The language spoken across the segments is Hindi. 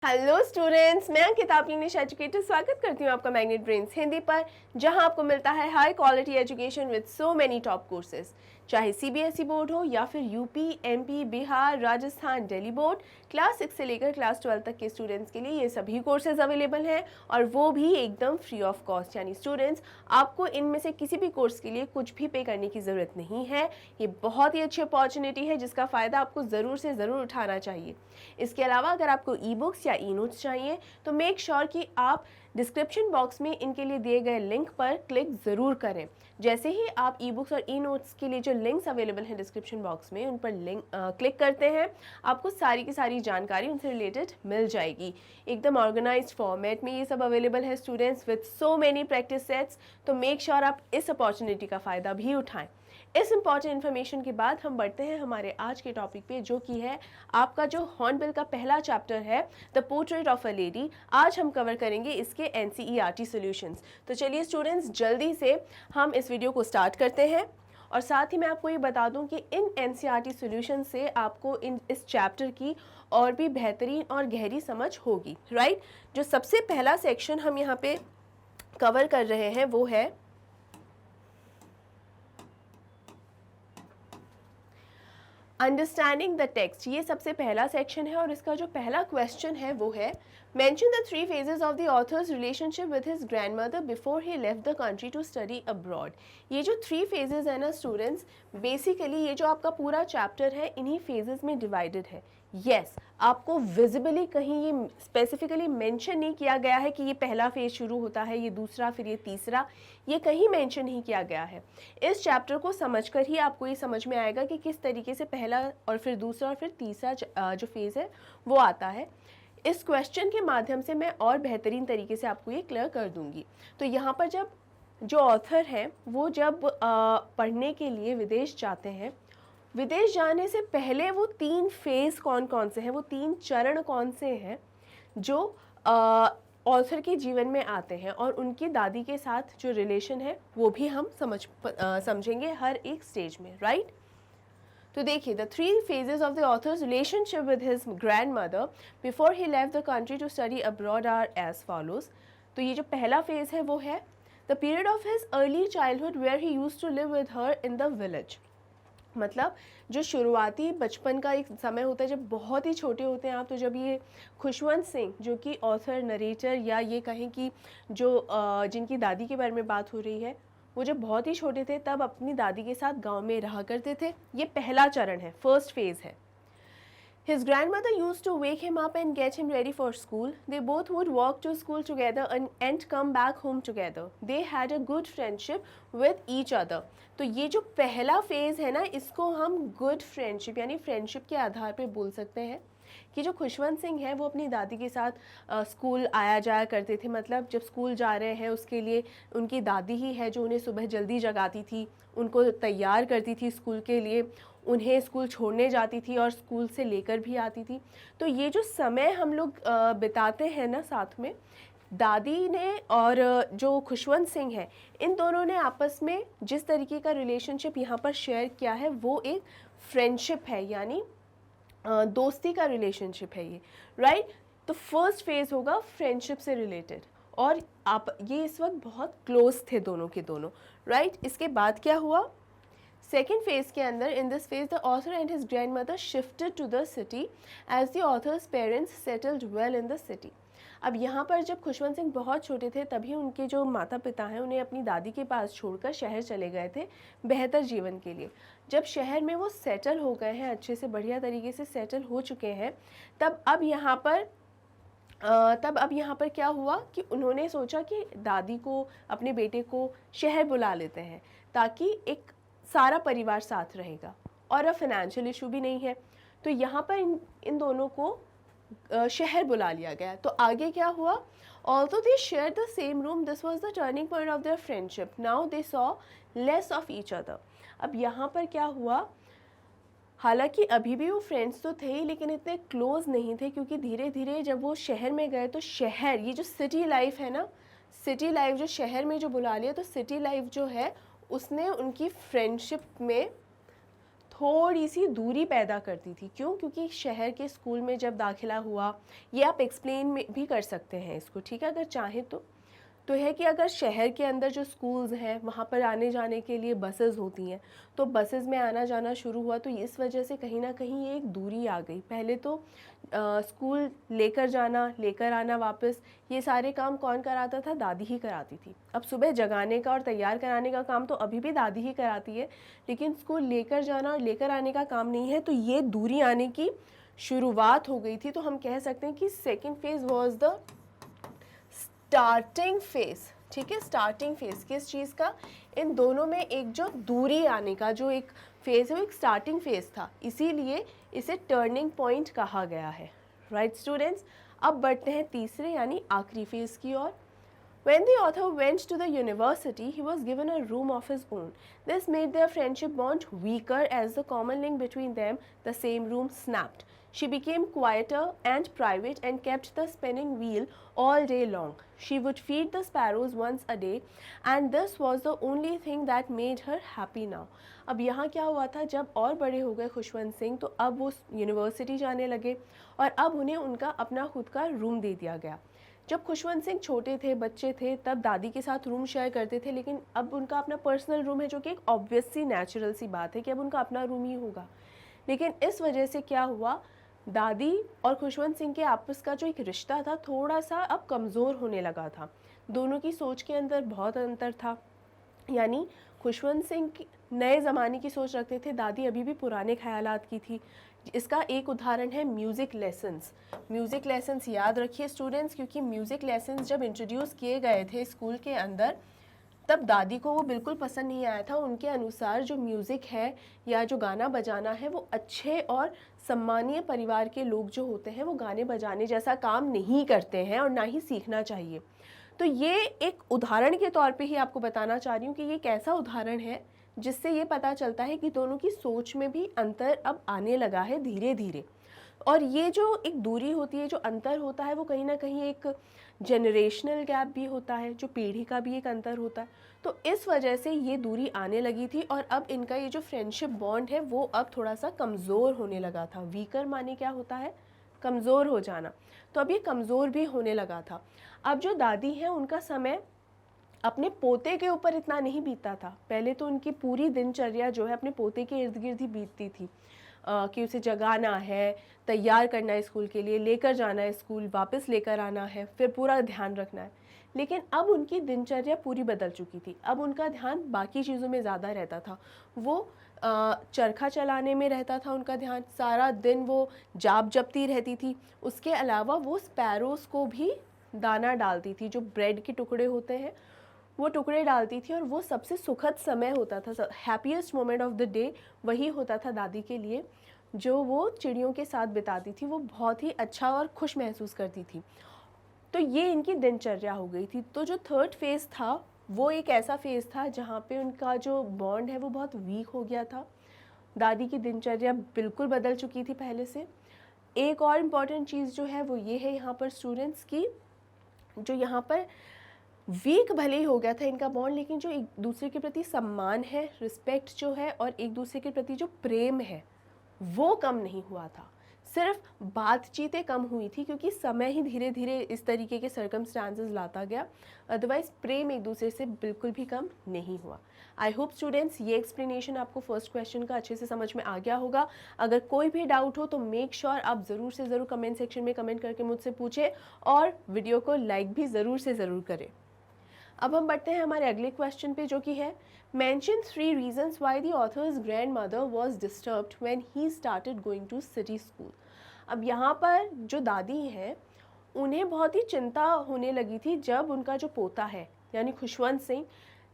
हेलो स्टूडेंट्स, मैं अंकिता आपकी इंग्लिश एजुकेटर स्वागत करती हूँ आपका मैग्नेट ब्रेन्स हिंदी पर, जहाँ आपको मिलता है high quality education with so many top courses. चाहे सीबीएसई बोर्ड हो या फिर UP, MP, Bihar, Rajasthan, Delhi board, class 6 से लेकर क्लास 12 तक के स्टूडेंट्स के लिए ये सभी कोर्सेज अवेलेबल हैं और वो भी एकदम फ्री ऑफ कॉस्ट। यानी स्टूडेंट्स, आपको इनमें से किसी भी कोर्स के लिए कुछ भी पे करने की ज़रूरत नहीं है। ये बहुत ही अच्छी अपॉर्चुनिटी है जिसका फ़ायदा आपको ज़रूर से ज़रूर उठाना चाहिए। इसके अलावा अगर आपको ई बुक्स या ई नोट्स चाहिए तो मेक श्योर कि आप डिस्क्रिप्शन बॉक्स में इनके लिए दिए गए लिंक पर क्लिक ज़रूर करें। जैसे ही आप ई बुक्स और ई नोट्स के लिए जो लिंक्स अवेलेबल हैं डिस्क्रिप्शन बॉक्स में, उन पर लिंक क्लिक करते हैं, आपको सारी की सारी जानकारी उनसे रिलेटेड मिल जाएगी। एकदम ऑर्गेनाइज्ड फॉर्मेट में ये सब अवेलेबल है students with so many practice sets. तो मेक श्योर आप इस अपॉर्चुनिटी का फ़ायदा भी उठाएं। इस इंपॉर्टेंट इन्फॉर्मेशन के बाद हम बढ़ते हैं हमारे आज के टॉपिक पे, जो कि है आपका जो हॉर्नबिल का पहला चैप्टर है, the portrait of a lady. आज हम कवर करेंगे इसके एनसीईआरटी सॉल्यूशंस। तो चलिए स्टूडेंट्स, जल्दी से हम इस वीडियो को स्टार्ट करते हैं और साथ ही मैं आपको ये बता दूं कि इन एनसीईआरटी सॉल्यूशन से आपको इस चैप्टर की और भी बेहतरीन और गहरी समझ होगी, राइट। जो सबसे पहला सेक्शन हम यहाँ पे कवर कर रहे हैं वो है अंडरस्टैंडिंग द टेक्स्ट। ये सबसे पहला सेक्शन है और इसका जो पहला क्वेश्चन है वो है mention the 3 phases of the author's relationship with his grandmother before he left the country to study abroad. ये जो 3 phases है ना स्टूडेंट्स, बेसिकली ये जो आपका पूरा चैप्टर है इन्हीं फेजेस में डिवाइडेड है। यस, आपको विजिबली कहीं ये स्पेसिफिकली मेंशन नहीं किया गया है कि ये पहला फेज शुरू होता है, ये दूसरा, फिर ये तीसरा, ये कहीं मेंशन नहीं किया गया है। इस चैप्टर को समझकर ही आपको ये समझ में आएगा कि किस तरीके से पहला और फिर दूसरा और फिर तीसरा जो फेज़ है वो आता है। इस क्वेश्चन के माध्यम से मैं और बेहतरीन तरीके से आपको ये क्लियर कर दूंगी। तो यहाँ पर जब जो ऑथर हैं वो जब पढ़ने के लिए विदेश जाते हैं, विदेश जाने से पहले वो 3 फेज़ कौन कौन से हैं, वो 3 चरण कौन से हैं जो ऑथर के जीवन में आते हैं और उनकी दादी के साथ जो रिलेशन है वो भी हम समझेंगे हर एक स्टेज में, राइट। तो देखिए, the 3 phases of the author's relationship with his grandmother before he left the country to study abroad are as follows. तो ये जो पहला फेज है वो है the period of his early childhood where he used to live with her in the village. मतलब जो शुरुआती बचपन का एक समय होता है जब बहुत ही छोटे होते हैं आप, तो जब ये खुशवंत सिंह जो कि ऑथर, नरेटर या ये कहें कि जो जिनकी दादी के बारे में बात हो रही है, वो जब बहुत ही छोटे थे तब अपनी दादी के साथ गांव में रहा करते थे। ये पहला चरण है, फर्स्ट फेज है। His grandmother used to wake him up and get him ready for school. They both would walk to school together and come back home together. They had a good friendship with each other. तो ये जो पहला फेज है ना, इसको हम गुड फ्रेंडशिप यानी फ्रेंडशिप के आधार पे बोल सकते हैं कि जो खुशवंत सिंह है वो अपनी दादी के साथ स्कूल आया जाया करते थे। मतलब जब स्कूल जा रहे हैं उसके लिए उनकी दादी ही है जो उन्हें सुबह जल्दी जगाती थी, उनको तैयार करती थी स्कूल के लिए, उन्हें स्कूल छोड़ने जाती थी और स्कूल से लेकर भी आती थी। तो ये जो समय हम लोग बिताते हैं ना साथ में, दादी ने और जो खुशवंत सिंह है, इन दोनों ने आपस में जिस तरीके का रिलेशनशिप यहाँ पर शेयर किया है वो एक फ्रेंडशिप है, यानी दोस्ती का रिलेशनशिप है ये, राइट। तो फर्स्ट फेज होगा फ्रेंडशिप से रिलेटेड और आप ये इस वक्त बहुत क्लोज थे दोनों के दोनों, राइट। इसके बाद क्या हुआ, सेकेंड फेज के अंदर, in this phase the author and his grandmother shifted to the city as the author's parents settled well in the city. अब यहाँ पर जब खुशवंत सिंह बहुत छोटे थे तभी उनके जो माता पिता हैं उन्हें अपनी दादी के पास छोड़कर शहर चले गए थे बेहतर जीवन के लिए। जब शहर में वो सेटल हो गए हैं, अच्छे से बढ़िया तरीके से सेटल हो चुके हैं, तब अब यहाँ पर क्या हुआ कि उन्होंने सोचा कि दादी को, अपने बेटे को शहर बुला लेते हैं ताकि एक सारा परिवार साथ रहेगा और अब फाइनेंशियल इशू भी नहीं है। तो यहाँ पर इन दोनों को शहर बुला लिया गया। तो आगे क्या हुआ, although they share the same room, this was the turning point of their friendship, now they saw less of each other. अब यहाँ पर क्या हुआ, हालांकि अभी भी वो फ्रेंड्स तो थे ही लेकिन इतने क्लोज नहीं थे, क्योंकि धीरे धीरे जब वो शहर में गए तो शहर, ये जो सिटी लाइफ है ना, सिटी लाइफ जो शहर में जो बुला लिया, तो सिटी लाइफ जो है उसने उनकी फ्रेंडशिप में थोड़ी सी दूरी पैदा करती थी। क्यों? क्योंकि शहर के स्कूल में जब दाखिला हुआ, ये आप एक्सप्लेन भी कर सकते हैं इसको, ठीक है, अगर चाहें तो है कि अगर शहर के अंदर जो स्कूल्स हैं वहाँ पर आने जाने के लिए बसेस होती हैं, तो बसेस में आना जाना शुरू हुआ, तो इस वजह से कहीं ना कहीं ये एक दूरी आ गई। पहले तो स्कूल लेकर जाना, लेकर आना वापस, ये सारे काम कौन कराता था? दादी ही कराती थी। अब सुबह जगाने का और तैयार कराने का काम तो अभी भी दादी ही कराती है, लेकिन स्कूल लेकर जाना और लेकर आने का काम नहीं है, तो ये दूरी आने की शुरुआत हो गई थी। तो हम कह सकते हैं कि second phase was the starting phase. ठीक है, स्टार्टिंग फेज किस चीज़ का? इन दोनों में एक जो दूरी आने का जो एक फेज है वो एक स्टार्टिंग फेज था, इसीलिए इसे टर्निंग पॉइंट कहा गया है। राइट स्टूडेंट्स, अब बढ़ते हैं तीसरे यानी आखिरी फेज की ओर। When the author went to the university, he was given a room of his own. This made their friendship bond weaker as the common link between them, the same room, snapped. She became quieter and private and kept the spinning wheel all day long. She would feed the sparrows once a day, and this was the only thing that made her happy now. अब यहाँ क्या हुआ था, जब और बड़े हो गए खुशवंत सिंह, तो अब वो यूनिवर्सिटी जाने लगे और अब उन्हें उनका अपना खुद का रूम दे दिया गया। जब खुशवंत सिंह छोटे थे, बच्चे थे, तब दादी के साथ रूम शेयर करते थे, लेकिन अब उनका अपना पर्सनल रूम है, जो कि एक ऑब्वियस सी नेचुरल सी बात है कि अब उनका अपना रूम ही होगा। लेकिन इस वजह से क्या हुआ, दादी और खुशवंत सिंह के आपस का जो एक रिश्ता था थोड़ा सा अब कमज़ोर होने लगा था। दोनों की सोच के अंदर बहुत अंतर था, यानी खुशवंत सिंह नए ज़माने की सोच रखते थे, दादी अभी भी पुराने ख्यालात की थी। इसका एक उदाहरण है म्यूज़िक लेसन्स। म्यूज़िक लेसन्स याद रखिए स्टूडेंट्स, क्योंकि म्यूज़िक लेसन्स जब इंट्रोड्यूस किए गए थे स्कूल के अंदर, तब दादी को वो बिल्कुल पसंद नहीं आया था। उनके अनुसार जो म्यूज़िक है या जो गाना बजाना है वो अच्छे और सम्मानीय परिवार के लोग जो होते हैं वो गाने बजाने जैसा काम नहीं करते हैं और ना ही सीखना चाहिए। तो ये एक उदाहरण के तौर पे ही आपको बताना चाह रही हूँ कि ये एक ऐसा उदाहरण है जिससे ये पता चलता है कि दोनों की सोच में भी अंतर अब आने लगा है धीरे धीरे। और ये जो एक दूरी होती है, जो अंतर होता है, वो कहीं ना कहीं एक जनरेशनल गैप भी होता है, जो पीढ़ी का भी एक अंतर होता है। तो इस वजह से ये दूरी आने लगी थी और अब इनका ये जो फ्रेंडशिप बॉन्ड है वो अब थोड़ा सा कमज़ोर होने लगा था। वीकर माने क्या होता है? कमज़ोर हो जाना। तो अब ये कमज़ोर भी होने लगा था। अब जो दादी हैं उनका समय अपने पोते के ऊपर इतना नहीं बीतता था। पहले तो उनकी पूरी दिनचर्या जो है अपने पोते के इर्द गिर्द ही बीतती थी, कि उसे जगाना है, तैयार करना है स्कूल के लिए, लेकर जाना है स्कूल, वापस लेकर आना है, फिर पूरा ध्यान रखना है। लेकिन अब उनकी दिनचर्या पूरी बदल चुकी थी। अब उनका ध्यान बाकी चीज़ों में ज़्यादा रहता था। वो चरखा चलाने में रहता था उनका ध्यान, सारा दिन वो जाप जपती रहती थी। उसके अलावा वो स्पैरोज़ को भी दाना डालती थी, जो ब्रेड के टुकड़े होते हैं वो टुकड़े डालती थी। और वो सबसे सुखद समय होता था, happiest moment of the day वही होता था दादी के लिए, जो वो चिड़ियों के साथ बिताती थी। वो बहुत ही अच्छा और खुश महसूस करती थी। तो ये इनकी दिनचर्या हो गई थी। तो जो थर्ड फेज़ था वो एक ऐसा फेज़ था जहाँ पे उनका जो बॉन्ड है वो बहुत वीक हो गया था। दादी की दिनचर्या बिल्कुल बदल चुकी थी पहले से। एक और इम्पॉर्टेंट चीज़ जो है वो ये है यहाँ पर स्टूडेंट्स की, जो यहाँ पर वीक भले ही हो गया था इनका बॉन्ड, लेकिन जो एक दूसरे के प्रति सम्मान है, रिस्पेक्ट जो है, और एक दूसरे के प्रति जो प्रेम है वो कम नहीं हुआ था। सिर्फ बातचीतें कम हुई थी, क्योंकि समय ही धीरे धीरे इस तरीके के सर्कमस्टांसेस लाता गया। अदरवाइज़ प्रेम एक दूसरे से बिल्कुल भी कम नहीं हुआ। आई होप स्टूडेंट्स ये एक्सप्लेनेशन आपको फर्स्ट क्वेश्चन का अच्छे से समझ में आ गया होगा। अगर कोई भी डाउट हो तो मेक श्योर आप ज़रूर से ज़रूर कमेंट सेक्शन में कमेंट करके मुझसे पूछें और वीडियो को लाइक भी ज़रूर से ज़रूर करें। अब हम बढ़ते हैं हमारे अगले क्वेश्चन पे, जो कि है mention 3 reasons why the author's grandmother was disturbed when he started going to city school. अब यहाँ पर जो दादी हैं उन्हें बहुत ही चिंता होने लगी थी जब उनका जो पोता है यानी खुशवंत सिंह,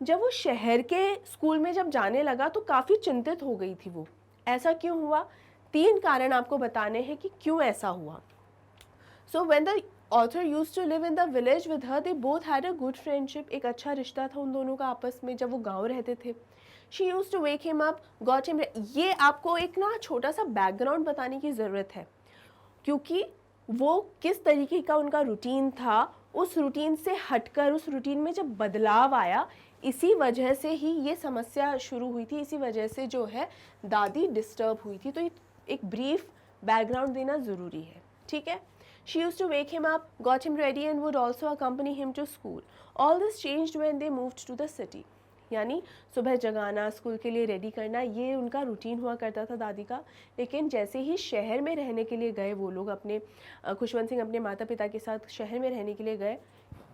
जब वो शहर के स्कूल में जब जाने लगा तो काफ़ी चिंतित हो गई थी वो। ऐसा क्यों हुआ? 3 कारण आपको बताने हैं कि क्यों ऐसा हुआ। So when the author used to live in the village with her, they both had a good friendship. एक अच्छा रिश्ता था उन दोनों का आपस में जब वो गाँव रहते थे। She used to wake him up, got him. ये आपको एक ना छोटा सा बैकग्राउंड बताने की ज़रूरत है, क्योंकि वो किस तरीके का उनका रूटीन था, उस रूटीन से हटकर उस रूटीन में जब बदलाव आया, इसी वजह से ही ये समस्या शुरू हुई थी, इसी वजह से जो है दादी डिस्टर्ब हुई थी। तो एक ब्रीफ बैकग्राउंड देना ज़रूरी है, ठीक है। She used to wake him up, got him ready and would also accompany him to school. All this changed when they moved to the city. यानी सुबह जगाना, स्कूल के लिए रेडी करना, ये उनका रूटीन हुआ करता था दादी का। लेकिन जैसे ही शहर में रहने के लिए गए वो लोग, अपने खुशवंत सिंह अपने माता पिता के साथ शहर में रहने के लिए गए,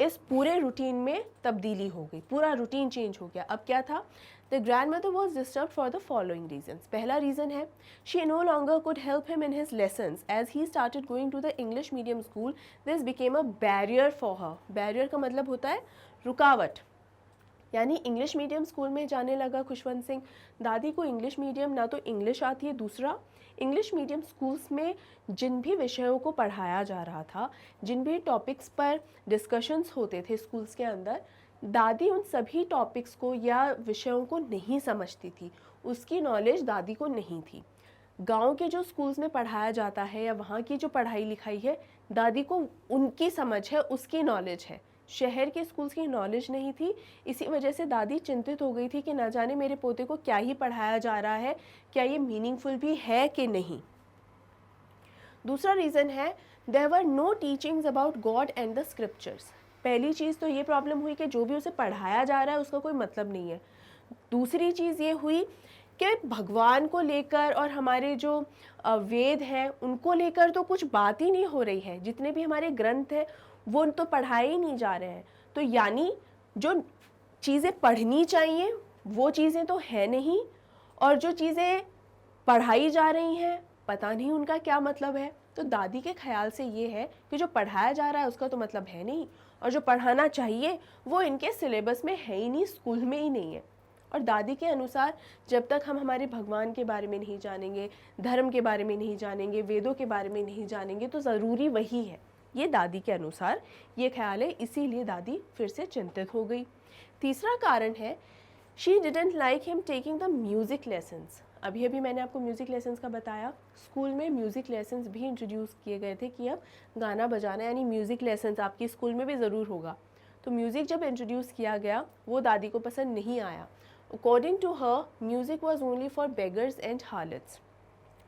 इस पूरे रूटीन में तब्दीली हो गई, पूरा रूटीन चेंज हो गया। अब क्या था? The grandmother was disturbed for the following reasons. पहला रीज़न है, she no longer could help him in his lessons as he started going to the English medium school. This became a barrier for her. Barrier का मतलब होता है रुकावट, यानी इंग्लिश मीडियम स्कूल में जाने लगा खुशवंत सिंह। दादी को इंग्लिश मीडियम ना तो इंग्लिश आती है, दूसरा इंग्लिश मीडियम स्कूल्स में जिन भी विषयों को पढ़ाया जा रहा था, जिन भी टॉपिक्स पर डिस्कशंस होते थे स्कूल्स के अंदर, दादी उन सभी टॉपिक्स को या विषयों को नहीं समझती थी, उसकी नॉलेज दादी को नहीं थी। गांव के जो स्कूल्स में पढ़ाया जाता है या वहाँ की जो पढ़ाई लिखाई है, दादी को उनकी समझ है, उसकी नॉलेज है, शहर के स्कूल्स की नॉलेज नहीं थी। इसी वजह से दादी चिंतित हो गई थी कि ना जाने मेरे पोते को क्या ही पढ़ाया जा रहा है, क्या ये मीनिंगफुल भी है कि नहीं। दूसरा रीज़न है, there were no teachings about God and the scriptures. पहली चीज़ तो ये प्रॉब्लम हुई कि जो भी उसे पढ़ाया जा रहा है उसका कोई मतलब नहीं है। दूसरी चीज़ ये हुई कि भगवान को लेकर और हमारे जो वेद हैं उनको लेकर तो कुछ बात ही नहीं हो रही है। जितने भी हमारे ग्रंथ हैं वो तो पढ़ाए ही नहीं जा रहे हैं। तो यानी जो चीज़ें पढ़नी चाहिए वो चीज़ें तो है नहीं, और जो चीज़ें पढ़ाई जा रही हैं पता नहीं उनका क्या मतलब है। तो दादी के ख्याल से ये है कि जो पढ़ाया जा रहा है उसका तो मतलब है नहीं, और जो पढ़ाना चाहिए वो इनके सिलेबस में है ही नहीं, स्कूल में ही नहीं है। और दादी के अनुसार जब तक हम हमारे भगवान के बारे में नहीं जानेंगे, धर्म के बारे में नहीं जानेंगे, वेदों के बारे में नहीं जानेंगे, तो ज़रूरी वही है। ये दादी के अनुसार ये ख्याल है, इसीलिए दादी फिर से चिंतित हो गई। तीसरा कारण है, she didn't like him taking the music lessons. अभी अभी मैंने आपको म्यूज़िक लेसन्स का बताया, स्कूल में म्यूज़िक लेसन्स भी इंट्रोड्यूस किए गए थे कि अब गाना बजाना यानी म्यूज़िक लेसन्स आपकी स्कूल में भी ज़रूर होगा। तो म्यूज़िक जब इंट्रोड्यूस किया गया वो दादी को पसंद नहीं आया। According to her, music was only for beggars and harlots.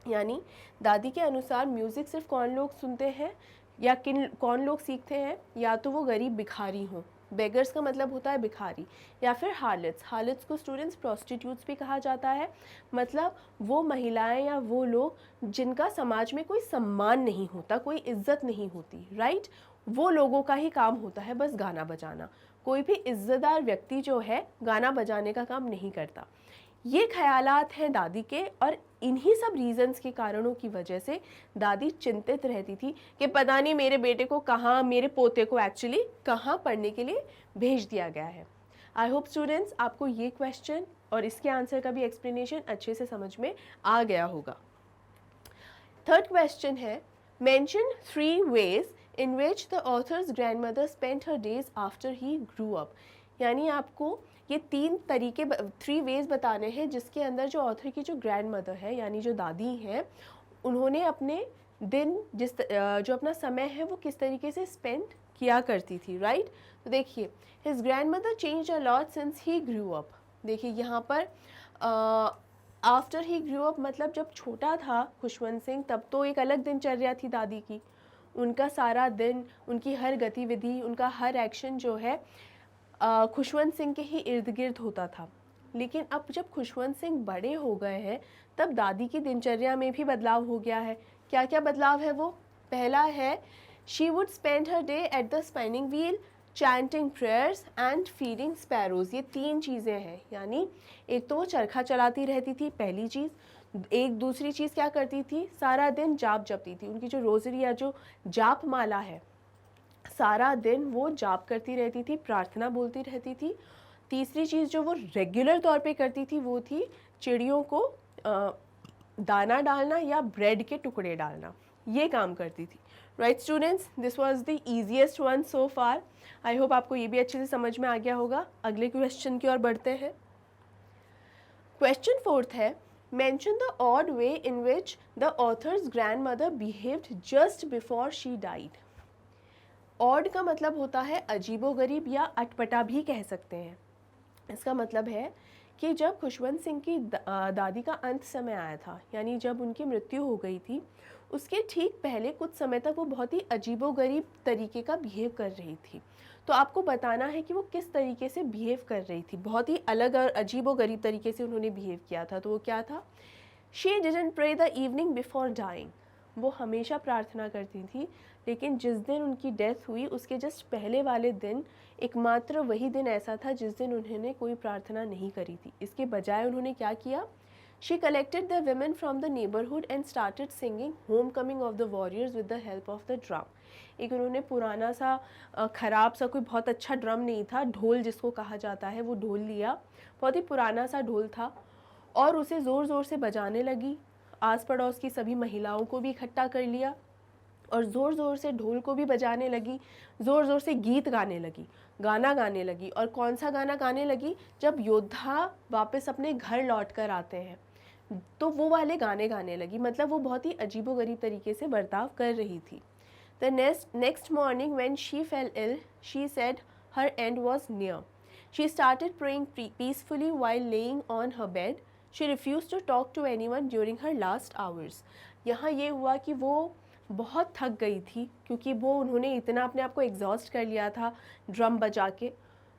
यानी दादी के अनुसार म्यूज़िक सिर्फ कौन लोग सुनते हैं या कौन लोग सीखते हैं, या तो वो गरीब भिखारी हों, बेगर्स का मतलब होता है भिखारी, या फिर हार्लट्स। हार्लट्स को स्टूडेंट्स प्रोस्टिट्यूट्स भी कहा जाता है, मतलब वो महिलाएं या वो लोग जिनका समाज में कोई सम्मान नहीं होता, कोई इज्जत नहीं होती, राइट। वो लोगों का ही काम होता है बस गाना बजाना। कोई भी इज्जतदार व्यक्ति जो है गाना बजाने का काम नहीं करता। ये ख्यालात हैं दादी के, और इन्हीं सब रीज़न्स के कारणों की वजह से दादी चिंतित रहती थी कि पता नहीं मेरे बेटे को कहाँ, मेरे पोते को एक्चुअली कहाँ पढ़ने के लिए भेज दिया गया है। आई होप स्टूडेंट्स आपको ये क्वेश्चन और इसके आंसर का भी एक्सप्लेनेशन अच्छे से समझ में आ गया होगा। थर्ड क्वेश्चन है, mention 3 ways in which the author's grandmother spent her days after he grew up। यानी आपको ये 3 ways बताने हैं जिसके अंदर जो ऑथर की जो ग्रैंड मदर है यानी जो दादी हैं, उन्होंने अपने दिन जो अपना समय है वो किस तरीके से स्पेंड किया करती थी, राइट। तो देखिए, his grand mother change a lot since he grew up. देखिए यहाँ पर आफ्टर ही ग्रू अप मतलब जब छोटा था खुशवंत सिंह तब तो एक अलग दिनचर्या थी दादी की। उनका सारा दिन, उनकी हर गतिविधि, उनका हर एक्शन जो है खुशवंत सिंह के ही इर्द गिर्द होता था। लेकिन अब जब खुशवंत सिंह बड़े हो गए हैं तब दादी की दिनचर्या में भी बदलाव हो गया है। क्या क्या बदलाव है वो? पहला है, she would spend her day at the spinning wheel, chanting prayers and feeding sparrows. ये 3 चीज़ें हैं। यानी एक तो वो चरखा चलाती रहती थी, पहली चीज़। एक दूसरी चीज़ क्या करती थी, सारा दिन जाप जपती थी। उनकी जो रोज़री या जो जाप माला है, सारा दिन वो जाप करती रहती थी, प्रार्थना बोलती रहती थी। तीसरी चीज़ जो वो रेगुलर तौर पे करती थी वो थी चिड़ियों को दाना डालना या ब्रेड के टुकड़े डालना, ये काम करती थी। Right students, this was the easiest one so far. I hope आपको ये भी अच्छे से समझ में आ गया होगा। अगले क्वेश्चन की ओर बढ़ते हैं। क्वेश्चन 4 है, mention the odd way in which the author's grandmother behaved just before she died. Odd का मतलब होता है अजीबोगरीब या अटपटा भी कह सकते हैं। इसका मतलब है कि जब खुशवंत सिंह की दादी का अंत समय आया था, यानी जब उनकी मृत्यु हो गई थी, उसके ठीक पहले कुछ समय तक वो बहुत ही अजीबोगरीब तरीके का बिहेव कर रही थी। तो आपको बताना है कि वो किस तरीके से बिहेव कर रही थी। बहुत ही अलग और अजीबोगरीब तरीके से उन्होंने बिहेव किया था। तो वो क्या था? She didn't pray the evening before dying. वो हमेशा प्रार्थना करती थी, लेकिन जिस दिन उनकी डेथ हुई उसके जस्ट पहले वाले दिन एकमात्र वही दिन ऐसा था जिस दिन उन्होंने कोई प्रार्थना नहीं करी थी। इसके बजाय उन्होंने क्या किया? She collected the women from the neighbourhood and started singing home coming of the warriors with the help of the drum. एक उन्होंने पुराना सा ख़राब सा, कोई बहुत अच्छा ड्रम नहीं था, ढोल जिसको कहा जाता है, वो ढोल लिया, बहुत ही पुराना सा ढोल था, और उसे ज़ोर ज़ोर से बजाने लगी। आस पड़ोस की सभी महिलाओं को भी इकट्ठा कर लिया और ज़ोर ज़ोर से ढोल को भी बजाने लगी, ज़ोर ज़ोर से गीत गाने लगी, गाना गाने लगी। और कौन सा गाना गाने लगी? जब योद्धा वापस अपने घर लौट कर आते हैं तो वो वाले गाने गाने लगी। मतलब वो बहुत ही अजीबोगरीब तरीके से बर्ताव कर रही थी। The next morning when she fell ill, she said her end was near. She started praying peacefully while laying on her bed. She refused to talk to anyone during her last hours. यहाँ ये हुआ कि वो बहुत थक गई थी, क्योंकि वो उन्होंने इतना अपने आप को एग्जॉस्ट कर लिया था ड्रम बजा के।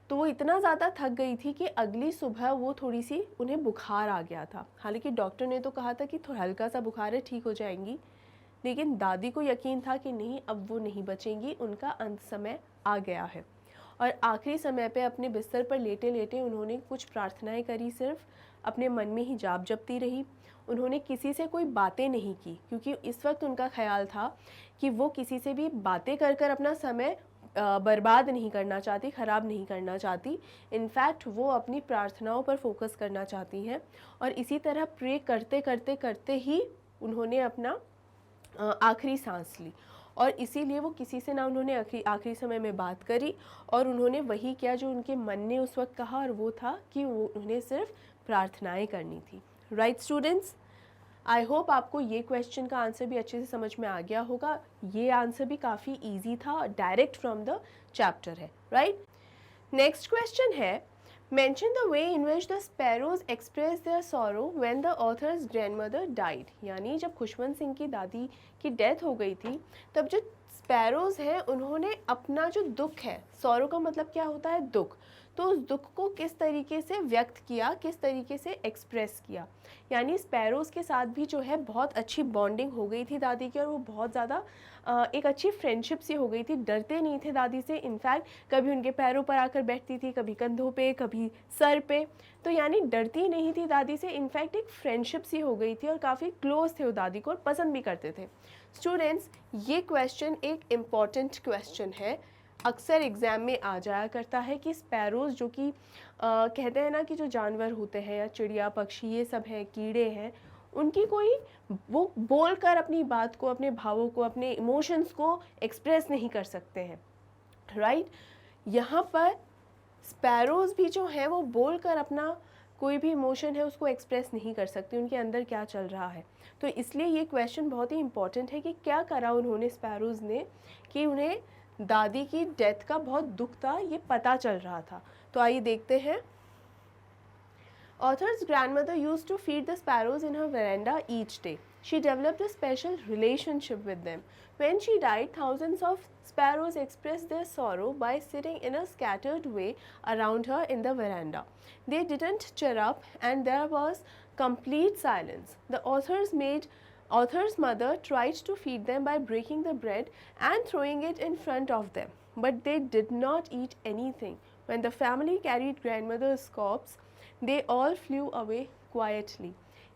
तो वो इतना ज़्यादा थक गई थी कि अगली सुबह वो थोड़ी सी उन्हें बुखार आ गया था। हालांकि डॉक्टर ने तो कहा था कि थोड़ा हल्का सा बुखार है, ठीक हो जाएंगी, लेकिन दादी को यकीन था कि नहीं, अब वो नहीं बचेंगी, उनका अंत समय आ गया है। और आखिरी समय पे अपने बिस्तर पर लेटे लेटे उन्होंने कुछ प्रार्थनाएं करी, सिर्फ अपने मन में ही जाप जपती रही। उन्होंने किसी से कोई बातें नहीं की, क्योंकि इस वक्त उनका ख्याल था कि वो किसी से भी बातें कर कर अपना समय बर्बाद नहीं करना चाहती, ख़राब नहीं करना चाहती। इनफैक्ट वो अपनी प्रार्थनाओं पर फोकस करना चाहती हैं। और इसी तरह प्रे करते करते करते ही उन्होंने अपना आखिरी सांस ली। और इसीलिए वो किसी से ना उन्होंने आखिरी समय में बात करी, और उन्होंने वही किया जो उनके मन ने उस वक्त कहा, और वो था कि वो उन्हें सिर्फ प्रार्थनाएं करनी थी। राइट स्टूडेंट्स, आई होप आपको ये क्वेश्चन का आंसर भी अच्छे से समझ में आ गया होगा। ये आंसर भी काफ़ी ईजी था, डायरेक्ट फ्रॉम द चैप्टर है। राइट, नेक्स्ट क्वेश्चन है, mention the way in which the sparrows expressed their sorrow when the author's grandmother died। यानी जब खुशवंत सिंह की दादी की डेथ हो गई थी, तब जो स्पैरोज हैं उन्होंने अपना जो दुख है, सौरो का मतलब क्या होता है? दुख। तो उस दुख को किस तरीके से व्यक्त किया, किस तरीके से एक्सप्रेस किया। यानी स्पैरोज के साथ भी जो है बहुत अच्छी बॉन्डिंग हो गई थी दादी की, और वो बहुत ज़्यादा एक अच्छी फ्रेंडशिप सी हो गई थी। डरते नहीं थे दादी से, इनफैक्ट कभी उनके पैरों पर आकर बैठती थी, कभी कंधों पे, कभी सर पे। तो यानी डरती नहीं थी दादी से, इनफैक्ट एक फ्रेंडशिप सी हो गई थी, और काफ़ी क्लोज थे वो दादी को और पसंद भी करते थे। स्टूडेंट्स, ये क्वेश्चन एक इम्पॉर्टेंट क्वेश्चन है, अक्सर एग्ज़ाम में आ जाया करता है कि स्पैरोज़ जो कि कहते हैं ना कि जो जानवर होते हैं या चिड़िया पक्षी ये सब हैं, कीड़े हैं, उनकी कोई वो बोलकर अपनी बात को, अपने भावों को, अपने इमोशंस को एक्सप्रेस नहीं कर सकते हैं। राइट, यहाँ पर स्पैरोज़ भी जो है वो बोलकर अपना कोई भी इमोशन है उसको एक्सप्रेस नहीं कर सकती, उनके अंदर क्या चल रहा है। तो इसलिए ये क्वेश्चन बहुत ही इंपॉर्टेंट है कि क्या करा उन्होंने स्पैरोज़ ने कि उन्हें दादी की डेथ का बहुत दुख था, ये पता चल रहा था। तो आइए देखते हैं। Author's grandmother used to feed the sparrows in her veranda each day. She developed a special relationship with them. When she died, thousands of sparrows expressed their sorrow by sitting in a scattered way around her in the veranda. They didn't chirrup, and there was complete silence. The author's mother tried to feed them by breaking the bread and throwing it in front of them, but they did not eat anything. When the family carried grandmother's corpse, they all flew away quietly.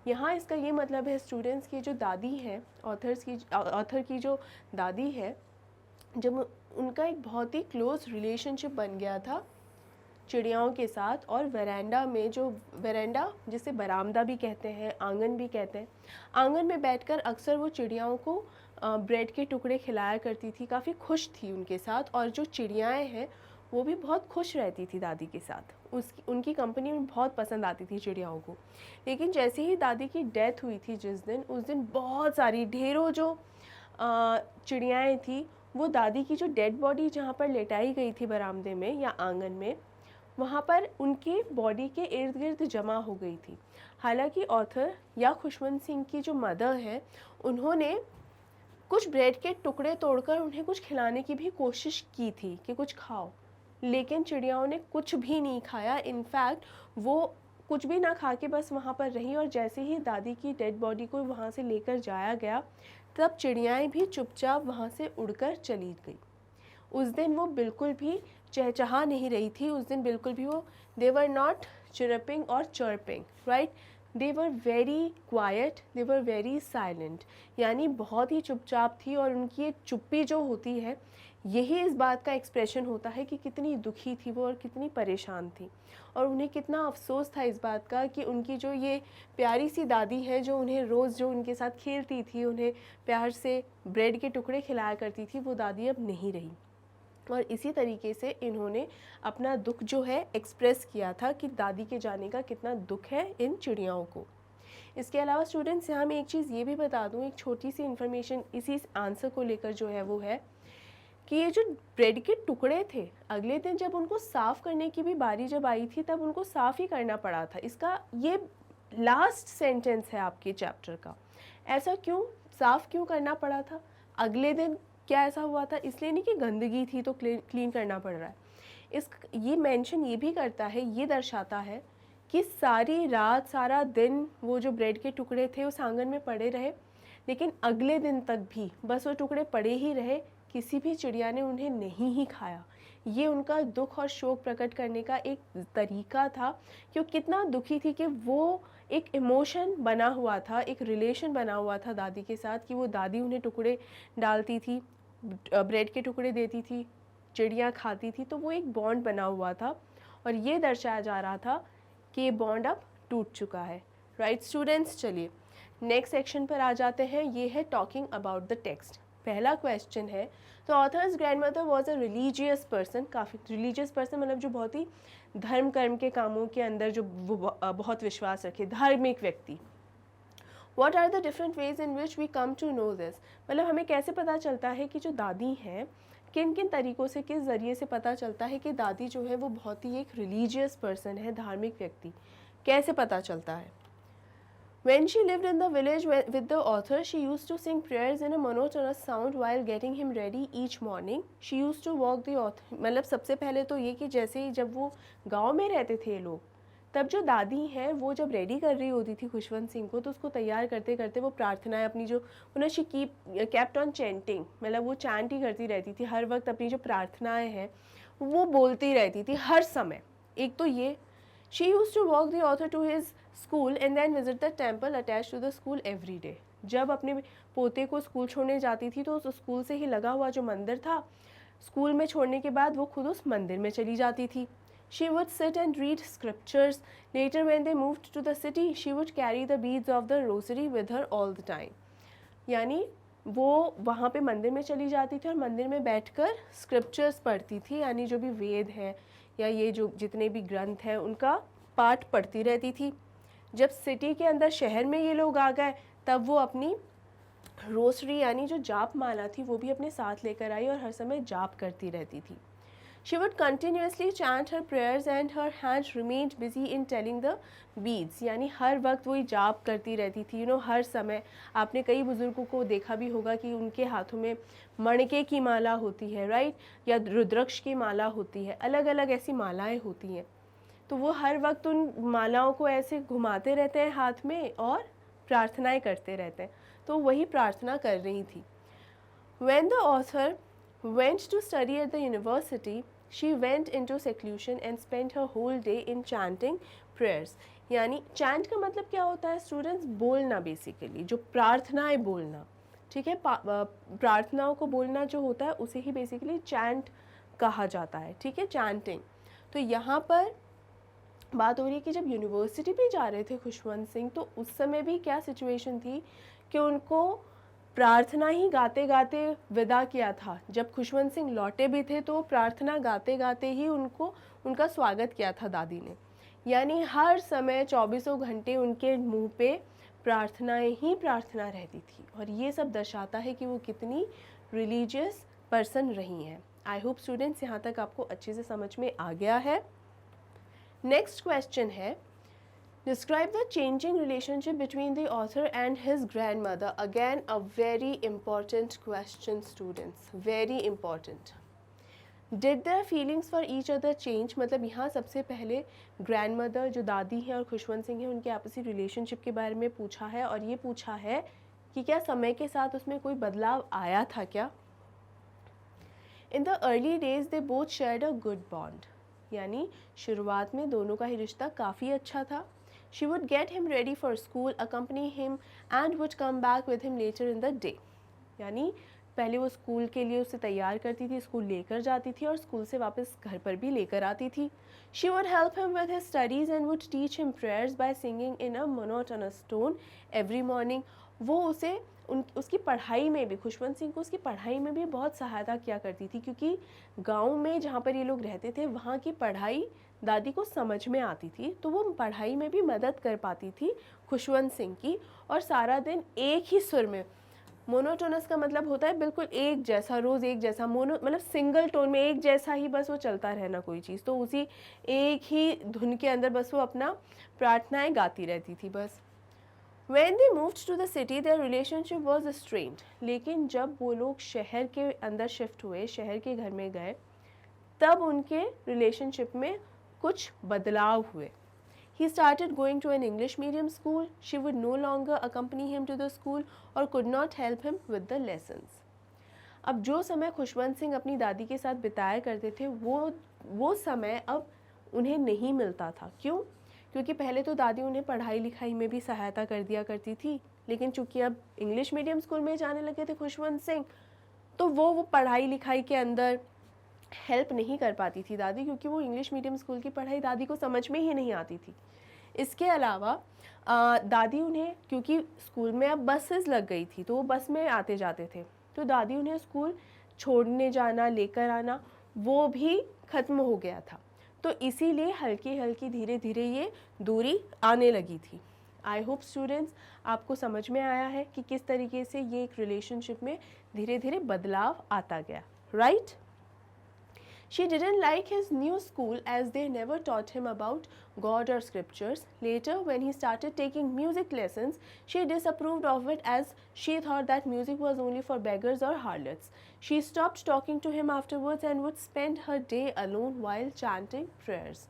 यहाँ इसका ये मतलब है स्टूडेंट्स की जो दादी है, ऑथर की जो दादी है, जब उनका एक बहुत ही क्लोज रिलेशनशिप बन गया था चिड़ियाओं के साथ, और वेरांडा में, जो वेरांडा जिसे बरामदा भी कहते हैं, आंगन भी कहते हैं, आंगन में बैठकर अक्सर वो चिड़ियाओं को ब्रेड के टुकड़े खिलाया करती थी, काफ़ी खुश थी उनके साथ। और जो चिड़ियाएँ हैं वो भी बहुत खुश रहती थी दादी के साथ, उनकी कंपनी में बहुत पसंद आती थी चिड़ियाओं को। लेकिन जैसे ही दादी की डेथ हुई थी जिस दिन, उस दिन बहुत सारी ढेरों जो चिड़ियाएँ थी, वो दादी की जो डेड बॉडी जहाँ पर लेटाई गई थी बरामदे में या आंगन में, वहाँ पर उनके बॉडी के इर्द गिर्द जमा हो गई थी। हालांकि ऑथर या खुशवंत सिंह की जो मदर है, उन्होंने कुछ ब्रेड के टुकड़े तोड़कर उन्हें कुछ खिलाने की भी कोशिश की थी कि कुछ खाओ, लेकिन चिड़ियाओं ने कुछ भी नहीं खाया। इनफैक्ट वो कुछ भी ना खा के बस वहाँ पर रही, और जैसे ही दादी की डेड बॉडी को वहाँ से लेकर जाया गया, तब चिड़ियाएँ भी चुपचाप वहाँ से उड़कर चली गई। उस दिन वो बिल्कुल भी चहचहा नहीं रही थी, उस दिन बिल्कुल भी वो दे वर नॉट चिरपिंग और chirping, right, they were very quite, they were very silent, यानी बहुत ही चुपचाप थी। और उनकी ये चुप्पी जो होती है, यही इस बात का एक्सप्रेशन होता है कि कितनी दुखी थी वो और कितनी परेशान थी, और उन्हें कितना अफसोस था इस बात का कि उनकी जो ये प्यारी सी दादी है, जो उन्हें रोज़ जो उनके साथ खेलती थी, उन्हें प्यार से ब्रेड के टुकड़े खिलाया करती थी, वो दादी अब नहीं रही। और इसी तरीके से इन्होंने अपना दुख जो है एक्सप्रेस किया था कि दादी के जाने का कितना दुख है इन चिड़ियाओं को। इसके अलावा स्टूडेंट्स, यहाँ मैं एक चीज़ ये भी बता दूँ, एक छोटी सी इन्फॉर्मेशन इसी आंसर को लेकर जो है वो है कि ये जो ब्रेड के टुकड़े थे, अगले दिन जब उनको साफ़ करने की भी बारी जब आई थी, तब उनको साफ़ ही करना पड़ा था। इसका ये लास्ट सेंटेंस है आपके चैप्टर का। ऐसा क्यों, साफ़ क्यों करना पड़ा था? अगले दिन क्या ऐसा हुआ था? इसलिए नहीं कि गंदगी थी तो क्लीन करना पड़ रहा है। ये मेंशन ये भी करता है, ये दर्शाता है कि सारी रात सारा दिन वो जो ब्रेड के टुकड़े थे उस आंगन में पड़े रहे, लेकिन अगले दिन तक भी बस वो टुकड़े पड़े ही रहे, किसी भी चिड़िया ने उन्हें नहीं ही खाया। ये उनका दुख और शोक प्रकट करने का एक तरीका था कि वो कितना दुखी थी, कि वो एक इमोशन बना हुआ था, एक रिलेशन बना हुआ था दादी के साथ, कि वो दादी उन्हें टुकड़े डालती थी, ब्रेड के टुकड़े देती थी, चिड़िया खाती थी, तो वो एक बॉन्ड बना हुआ था, और ये दर्शाया जा रहा था कि ये बॉन्ड अब टूट चुका है। राइट स्टूडेंट्स, चलिए नेक्स्ट सेक्शन पर आ जाते हैं। ये है टॉकिंग अबाउट द टेक्स्ट। पहला क्वेश्चन है, तो authors grandmother was a religious person, काफ़ी रिलीजियस पर्सन मतलब जो बहुत ही धर्म कर्म के कामों के अंदर जो वो बहुत विश्वास रखे, धार्मिक व्यक्ति। What are the different ways in which we come to know this? मतलब हमें कैसे पता चलता है कि जो दादी हैं, किन किन तरीक़ों से, किस ज़रिए से पता चलता है कि दादी जो है वो बहुत ही एक रिलीजियस पर्सन है, धार्मिक व्यक्ति, कैसे पता चलता है? When she lived in the village with the author, she used to sing prayers in a monotonous sound while getting him ready each morning. She used to walk the author, मतलब सबसे पहले तो ये कि जैसे ही जब वो गांव में रहते थे ये लोग, तब जो दादी हैं वो जब रेडी कर रही होती थी खुशवंत सिंह को, तो उसको तैयार करते करते वो प्रार्थनाएं अपनी जो उन्हें शी केप्ट ऑन चैंटिंग, मतलब वो चैंट ही करती रहती थी हर वक्त, अपनी जो प्रार्थनाएं हैं वो बोलती रहती थी हर समय। एक तो ये, she used to walk the author to his school and then visit the temple attach to the school every day. जब अपने पोते को स्कूल छोड़ने जाती थी तो उस स्कूल से ही लगा हुआ जो मंदिर था, स्कूल में छोड़ने के बाद वो खुद उस मंदिर में चली जाती थी। She would sit and read scriptures. Later when they moved to the city, she would carry the beads of the rosary with her all the time. यानी वो वहाँ पे मंदिर में चली जाती थी और मंदिर में बैठकर स्क्रिप्चर्स पढ़ती थी, यानी जो भी वेद हैं या ये जो जितने भी ग्रंथ हैं उनका पाठ पढ़ती रहती थी। जब सिटी के अंदर, शहर में ये लोग आ गए, तब वो अपनी रोसरी यानी जो जाप माला थी वो भी अपने साथ लेकर आई और हर समय जाप करती रहती थी। She would continuously chant her prayers and her hands remained busy in telling the beads, यानी हर वक्त वही जाप करती रहती थी। हर समय आपने कई बुज़ुर्गों को देखा भी होगा कि उनके हाथों में मणके की माला होती है, राइट, या रुद्राक्ष की माला होती है, अलग अलग ऐसी मालाएं होती हैं। तो वो हर वक्त उन मालाओं को ऐसे घुमाते रहते हैं हाथ में और प्रार्थनाएं करते रहते हैं। तो वही प्रार्थना कर रही थी। When the author went to study at the university, she went into seclusion and spent her whole day in chanting prayers. यानी chant का मतलब क्या होता है स्टूडेंट्स? बोलना, बेसिकली जो प्रार्थनाएं बोलना, ठीक है, प्रार्थनाओं को बोलना जो होता है उसे ही बेसिकली चैंट कहा जाता है, ठीक है, चैंटिंग। तो यहाँ पर बात हो रही है कि जब यूनिवर्सिटी भी जा रहे थे खुशवंत सिंह, तो उस समय भी क्या सिचुएशन थी कि उनको प्रार्थना ही गाते गाते विदा किया था। जब खुशवंत सिंह लौटे भी थे तो प्रार्थना गाते गाते ही उनका स्वागत किया था दादी ने। यानी हर समय 24 घंटे उनके मुंह पे प्रार्थनाएं ही प्रार्थना रहती थी, और ये सब दर्शाता है कि वो कितनी रिलीजियस पर्सन रही हैं। आई होप स्टूडेंट्स यहाँ तक आपको अच्छे से समझ में आ गया है। नेक्स्ट क्वेश्चन है, describe the changing relationship between the author and his grand mother. Again a very important question students, very important. Did their feelings for each other change. मतलब यहाँ सबसे पहले ग्रैंड मदर जो दादी हैं और खुशवंत सिंह हैं उनके आपसी रिलेशनशिप के बारे में पूछा है, और ये पूछा है कि क्या समय के साथ उसमें कोई बदलाव आया था क्या. In the early days they both shared a good bond. यानी शुरुआत में दोनों का ही रिश्ता काफ़ी अच्छा था. She would get him ready for school, accompany him and would come back with him later in the day. यानी पहले वो स्कूल के लिए उसे तैयार करती थी, स्कूल लेकर जाती थी और स्कूल से वापस घर पर भी लेकर आती थी. She would help him with his studies and would teach him prayers by singing in a monotonous tone every morning. वो उसे उसकी पढ़ाई में भी, खुशवंत सिंह को उसकी पढ़ाई में भी बहुत सहायता किया करती थी, क्योंकि गांव में जहाँ पर ये लोग रहते थे वहाँ की पढ़ाई दादी को समझ में आती थी, तो वो पढ़ाई में भी मदद कर पाती थी खुशवंत सिंह की. और सारा दिन एक ही सुर में, मोनोटोनस का मतलब होता है बिल्कुल एक जैसा, रोज़ एक जैसा, मोनो मतलब सिंगल टोन में एक जैसा ही बस वो चलता रहना कोई चीज़, तो उसी एक ही धुन के अंदर बस वो अपना प्रार्थनाएं गाती रहती थी बस. When they moved to the city, their relationship was strained. लेकिन जब वो लोग शहर के अंदर शिफ्ट हुए, शहर के घर में गए, तब उनके रिलेशनशिप में कुछ बदलाव हुए. He started going to an English medium school. She would no longer accompany him to the school or could not help him with the lessons. अब जो समय खुशवंत सिंह अपनी दादी के साथ बिताया करते थे वो समय अब उन्हें नहीं मिलता था. क्यों? क्योंकि पहले तो दादी उन्हें पढ़ाई लिखाई में भी सहायता कर दिया करती थी, लेकिन चूंकि अब इंग्लिश मीडियम स्कूल में जाने लगे थे खुशवंत सिंह, तो वो पढ़ाई लिखाई के अंदर हेल्प नहीं कर पाती थी दादी, क्योंकि वो इंग्लिश मीडियम स्कूल की पढ़ाई दादी को समझ में ही नहीं आती थी. इसके अलावा दादी उन्हें, क्योंकि स्कूल में अब बसेस लग गई थी तो वो बस में आते जाते थे, तो दादी उन्हें स्कूल छोड़ने जाना, लेकर आना, वो भी ख़त्म हो गया था. तो इसीलिए हल्की हल्की धीरे धीरे ये दूरी आने लगी थी. आई होप स्टूडेंट्स आपको समझ में आया है कि किस तरीके से ये एक रिलेशनशिप में धीरे धीरे बदलाव आता गया, right? She didn't like his new school as they never taught him about God or scriptures. Later, when he started taking music lessons, she disapproved of it as she thought that music was only for beggars or harlots. She stopped talking to him afterwards and would spend her day alone while chanting prayers.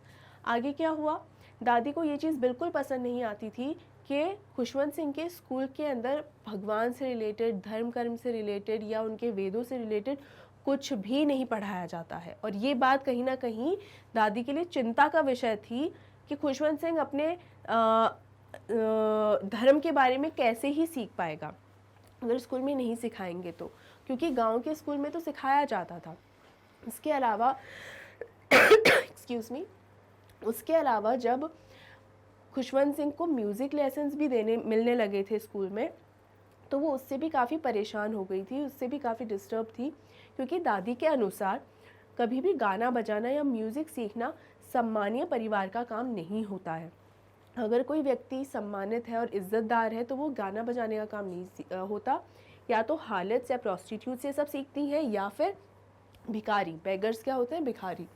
आगे क्या हुआ? दादी को ये चीज़ बिल्कुल पसंद नहीं आती थी कि खुशवंत सिंह के स्कूल के अंदर भगवान से रिलेटेड, धर्म कर्म से रिलेटेड या उनके वेदों से रिलेटेड कुछ भी नहीं पढ़ाया जाता है. और ये बात कहीं ना कहीं दादी के लिए चिंता का विषय थी कि खुशवंत सिंह अपने धर्म के बारे में कैसे ही सीख पाएगा अगर स्कूल में नहीं सिखाएंगे तो, क्योंकि गांव के स्कूल में तो सिखाया जाता था. इसके अलावा एक्सक्यूज़ मी, उसके अलावा जब खुशवंत सिंह को म्यूज़िक लेसन्स भी मिलने लगे थे स्कूल में, तो वो उससे भी काफ़ी परेशान हो गई थी, उससे भी काफ़ी डिस्टर्ब थी, क्योंकि दादी के अनुसार कभी भी गाना बजाना या म्यूज़िक सीखना सम्मानीय परिवार का काम नहीं होता है. अगर कोई व्यक्ति सम्मानित है और इज़्ज़तदार है तो वो गाना बजाने का काम नहीं होता. या तो हार्लट्स या प्रोस्टिट्यूट से सब सीखती हैं, या फिर भिखारी, बेगर्स क्या होते हैं, भिखारी,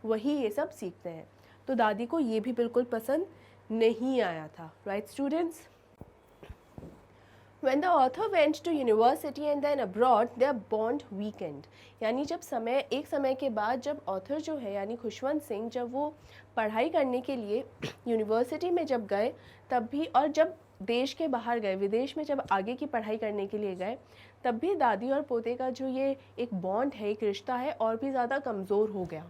वही ये सब सीखते हैं. तो दादी को ये भी बिल्कुल पसंद नहीं आया था, right students? When the author went to university and then abroad, their bond weakened. यानी जब एक समय के बाद जब ऑथर जो है यानी खुशवंत सिंह, जब वो पढ़ाई करने के लिए यूनिवर्सिटी में जब गए तब भी, और जब देश के बाहर गए, विदेश में जब आगे की पढ़ाई करने के लिए गए, तब भी दादी और पोते का जो ये एक बॉन्ड है, एक रिश्ता है, और भी ज़्यादा कमज़ोर हो गया.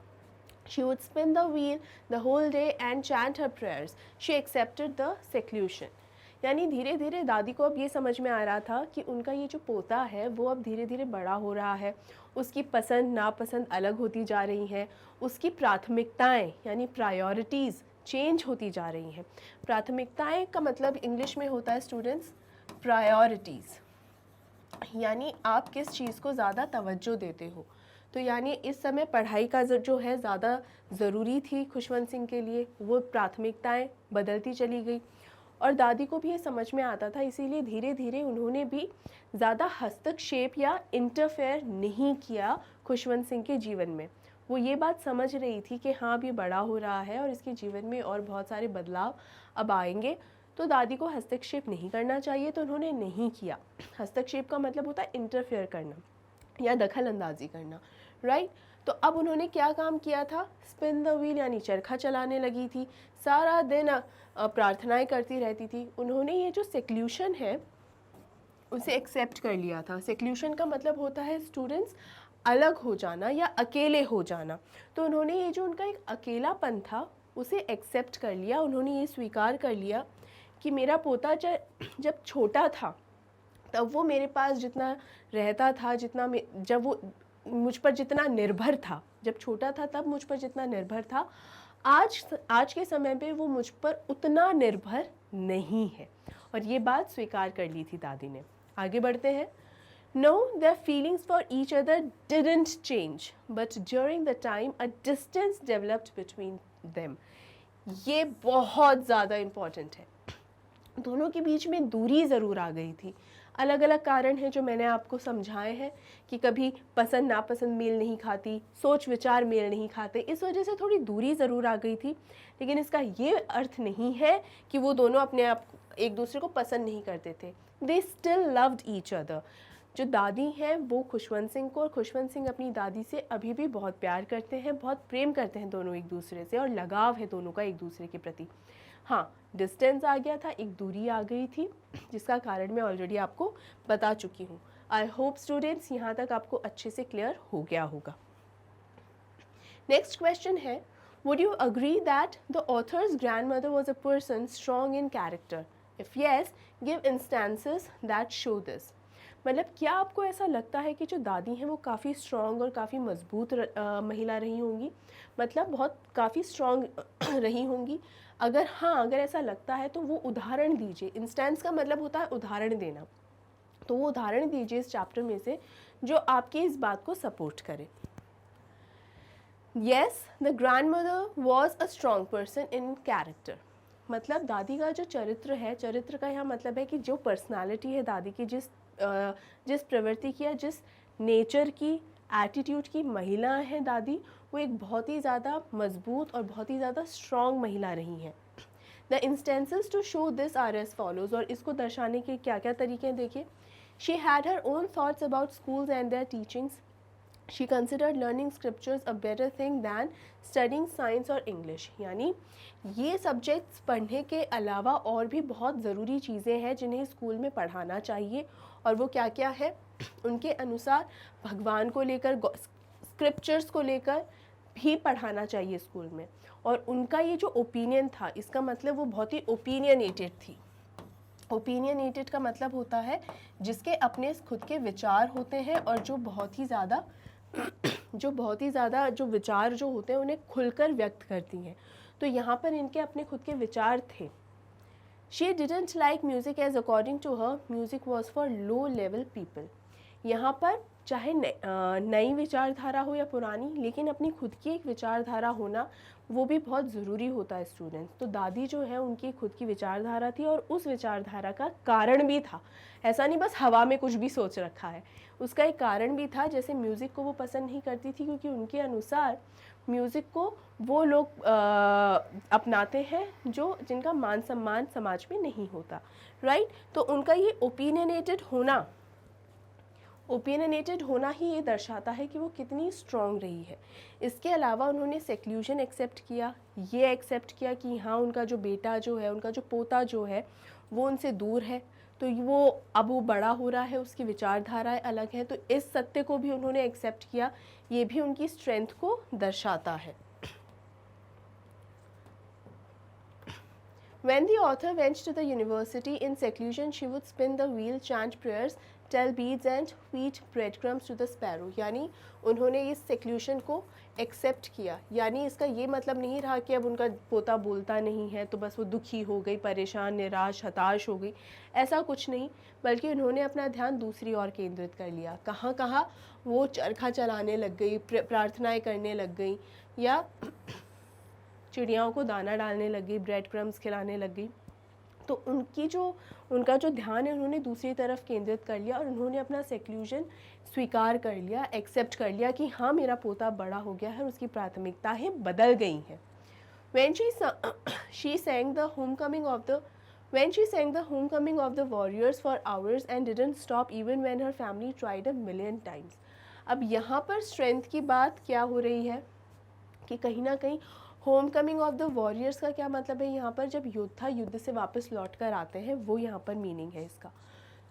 She would spin the wheel the whole day and chant her prayers. She accepted the seclusion. यानी धीरे धीरे दादी को अब ये समझ में आ रहा था कि उनका ये जो पोता है वो अब धीरे धीरे बड़ा हो रहा है, उसकी पसंद नापसंद अलग होती जा रही हैं, उसकी प्राथमिकताएं यानी प्रायोरिटीज़ चेंज होती जा रही हैं. प्राथमिकताएं का मतलब इंग्लिश में होता है स्टूडेंट्स प्रायोरिटीज़, यानी आप किस चीज़ को ज़्यादा तवज्जो देते हो. तो यानी इस समय पढ़ाई का जो है ज़्यादा ज़रूरी थी खुशवंत सिंह के लिए, वो प्राथमिकताएं बदलती चली गई. और दादी को भी ये समझ में आता था, इसीलिए धीरे धीरे उन्होंने भी ज़्यादा हस्तक्षेप या इंटरफेयर नहीं किया खुशवंत सिंह के जीवन में. वो ये बात समझ रही थी कि हाँ अब ये बड़ा हो रहा है और इसके जीवन में और बहुत सारे बदलाव अब आएंगे, तो दादी को हस्तक्षेप नहीं करना चाहिए, तो उन्होंने नहीं किया। हस्तक्षेप का मतलब होता है इंटरफेयर करना या दखल अंदाजी करना, राइट। तो अब उन्होंने क्या काम किया था, स्पिन द व्हील यानी चरखा चलाने लगी थी, सारा दिन प्रार्थनाएं करती रहती थी। उन्होंने ये जो सेक्लूशन है उसे एक्सेप्ट कर लिया था। सेक्लूशन का मतलब होता है स्टूडेंट्स अलग हो जाना या अकेले हो जाना। तो उन्होंने ये जो उनका एक अकेलापन था उसे एक्सेप्ट कर लिया। उन्होंने ये स्वीकार कर लिया कि मेरा पोता जब छोटा था तब वो मेरे पास जितना रहता था, जब वो मुझ पर जितना निर्भर था, जब छोटा था तब मुझ पर जितना निर्भर था, आज के समय पे वो मुझ पर उतना निर्भर नहीं है। और ये बात स्वीकार कर ली थी दादी ने। आगे बढ़ते हैं। No, their feelings for each other didn't change, but during the time a distance developed between them. ये बहुत ज़्यादा इम्पॉर्टेंट है। दोनों के बीच में दूरी ज़रूर आ गई थी। अलग अलग कारण हैं जो मैंने आपको समझाए हैं कि कभी पसंद नापसंद मेल नहीं खाती, सोच विचार मेल नहीं खाते, इस वजह से थोड़ी दूरी ज़रूर आ गई थी। लेकिन इसका ये अर्थ नहीं है कि वो दोनों अपने आप एक दूसरे को पसंद नहीं करते थे। They still loved each other. जो दादी हैं वो खुशवंत सिंह को और खुशवंत सिंह अपनी दादी से अभी भी बहुत प्यार करते हैं, बहुत प्रेम करते हैं दोनों एक दूसरे से, और लगाव है दोनों का एक दूसरे के प्रति। हाँ, डिस्टेंस आ गया था, एक दूरी आ गई थी, जिसका कारण मैं ऑलरेडी आपको बता चुकी हूँ। आई होप स्टूडेंट्स यहाँ तक आपको अच्छे से क्लियर हो गया होगा। नेक्स्ट क्वेश्चन है, would you agree that the author's grandmother was a person strong in character? If yes, give instances that show this. मतलब क्या आपको ऐसा लगता है कि जो दादी हैं वो काफ़ी स्ट्रॉन्ग और काफ़ी मजबूत महिला रही होंगी, मतलब बहुत काफ़ी स्ट्रॉन्ग रही होंगी? अगर हाँ, अगर ऐसा लगता है तो वो उदाहरण दीजिए। इंस्टेंस का मतलब होता है उदाहरण देना, तो वो उदाहरण दीजिए इस चैप्टर में से जो आपकी इस बात को सपोर्ट करे। Yes, the grandmother was a strong person in character. मतलब दादी का जो चरित्र है, चरित्र का यहाँ मतलब है कि जो पर्सनालिटी है दादी की, जिस प्रवृत्ति की या जिस नेचर की, एटीट्यूड की महिला है दादी, वो एक बहुत ही ज़्यादा मजबूत और बहुत ही ज़्यादा स्ट्रॉन्ग महिला रही हैं। The instances to show this are as follows. और इसको दर्शाने के क्या क्या तरीके हैं देखिए। She had her own thoughts about schools and their teachings. She considered learning scriptures a better thing than studying science और English। यानी ये सब्जेक्ट्स पढ़ने के अलावा और भी बहुत ज़रूरी चीज़ें हैं जिन्हें स्कूल में पढ़ाना चाहिए। और वो क्या क्या है? उनके अनुसार भगवान को लेकर, स्क्रिप्चर्स को लेकर भी पढ़ाना चाहिए स्कूल में। और उनका ये जो ओपिनियन था, इसका मतलब वो बहुत ही ओपिनियनेटेड थी। ओपिनियनेटेड का मतलब होता है जिसके अपने खुद के विचार होते हैं और जो बहुत ही ज़्यादा जो विचार जो होते हैं उन्हें खुलकर व्यक्त करती हैं। तो यहाँ पर इनके अपने खुद के विचार थे। She didn't like music as according to her music was for low level people. यहाँ पर चाहे नई विचारधारा हो या पुरानी, लेकिन अपनी खुद की एक विचारधारा होना वो भी बहुत ज़रूरी होता है स्टूडेंट्स। तो दादी जो है उनकी खुद की विचारधारा थी और उस विचारधारा का कारण भी था। ऐसा नहीं बस हवा में कुछ भी सोच रखा है, उसका एक कारण भी था। जैसे म्यूज़िक को वो पसंद नहीं करती थी क्योंकि उनके अनुसार म्यूज़िक को वो लोग अपनाते हैं जिनका मान सम्मान समाज में नहीं होता, राइट। तो उनका ये ओपिनियनेटेड होना ही ये दर्शाता है कि वो कितनी स्ट्रॉन्ग रही है। इसके अलावा उन्होंने सेक्लूशन एक्सेप्ट किया, ये एक्सेप्ट किया कि हाँ उनका जो बेटा जो है, उनका जो पोता जो है वो उनसे दूर है, तो वो बड़ा हो रहा है, उसकी विचारधाराएं अलग हैं। तो इस सत्य को भी उन्होंने एक्सेप्ट किया, ये भी उनकी स्ट्रेंथ को दर्शाता है। When the author went to the university in seclusion, she would spin the wheel, chant prayers, tell beads and feed breadcrumbs to the sparrow। यानी उन्होंने इस सेक्लूशन को एक्सेप्ट किया। यानी इसका ये मतलब नहीं रहा कि अब उनका पोता बोलता नहीं है तो बस वो दुखी हो गई, परेशान, निराश, हताश हो गई, ऐसा कुछ नहीं। बल्कि उन्होंने अपना ध्यान दूसरी ओर केंद्रित कर लिया। कहाँ कहाँ वो चरखा चलाने लग गई, प्रार्थनाएं करने लग गई, या चिड़ियाओं को दाना डालने लग गई, ब्रेड क्रम्स खिलाने लग गई। तो उनका जो ध्यान है उन्होंने दूसरी तरफ केंद्रित कर लिया और उन्होंने अपना सेक्लूजन स्वीकार कर लिया, एक्सेप्ट कर लिया कि हाँ मेरा पोता बड़ा हो गया है और उसकी प्राथमिकताएं बदल गई हैं। When she sang the homecoming of the warriors for hours and didn't stop even when her family tried a million times. अब यहाँ पर स्ट्रेंथ की बात क्या हो रही है कि कहीं ना कहीं home coming of the warriors का क्या मतलब है, यहाँ पर जब योद्धा युद्ध से वापस लौट कर आते हैं, वो यहाँ पर मीनिंग है इसका।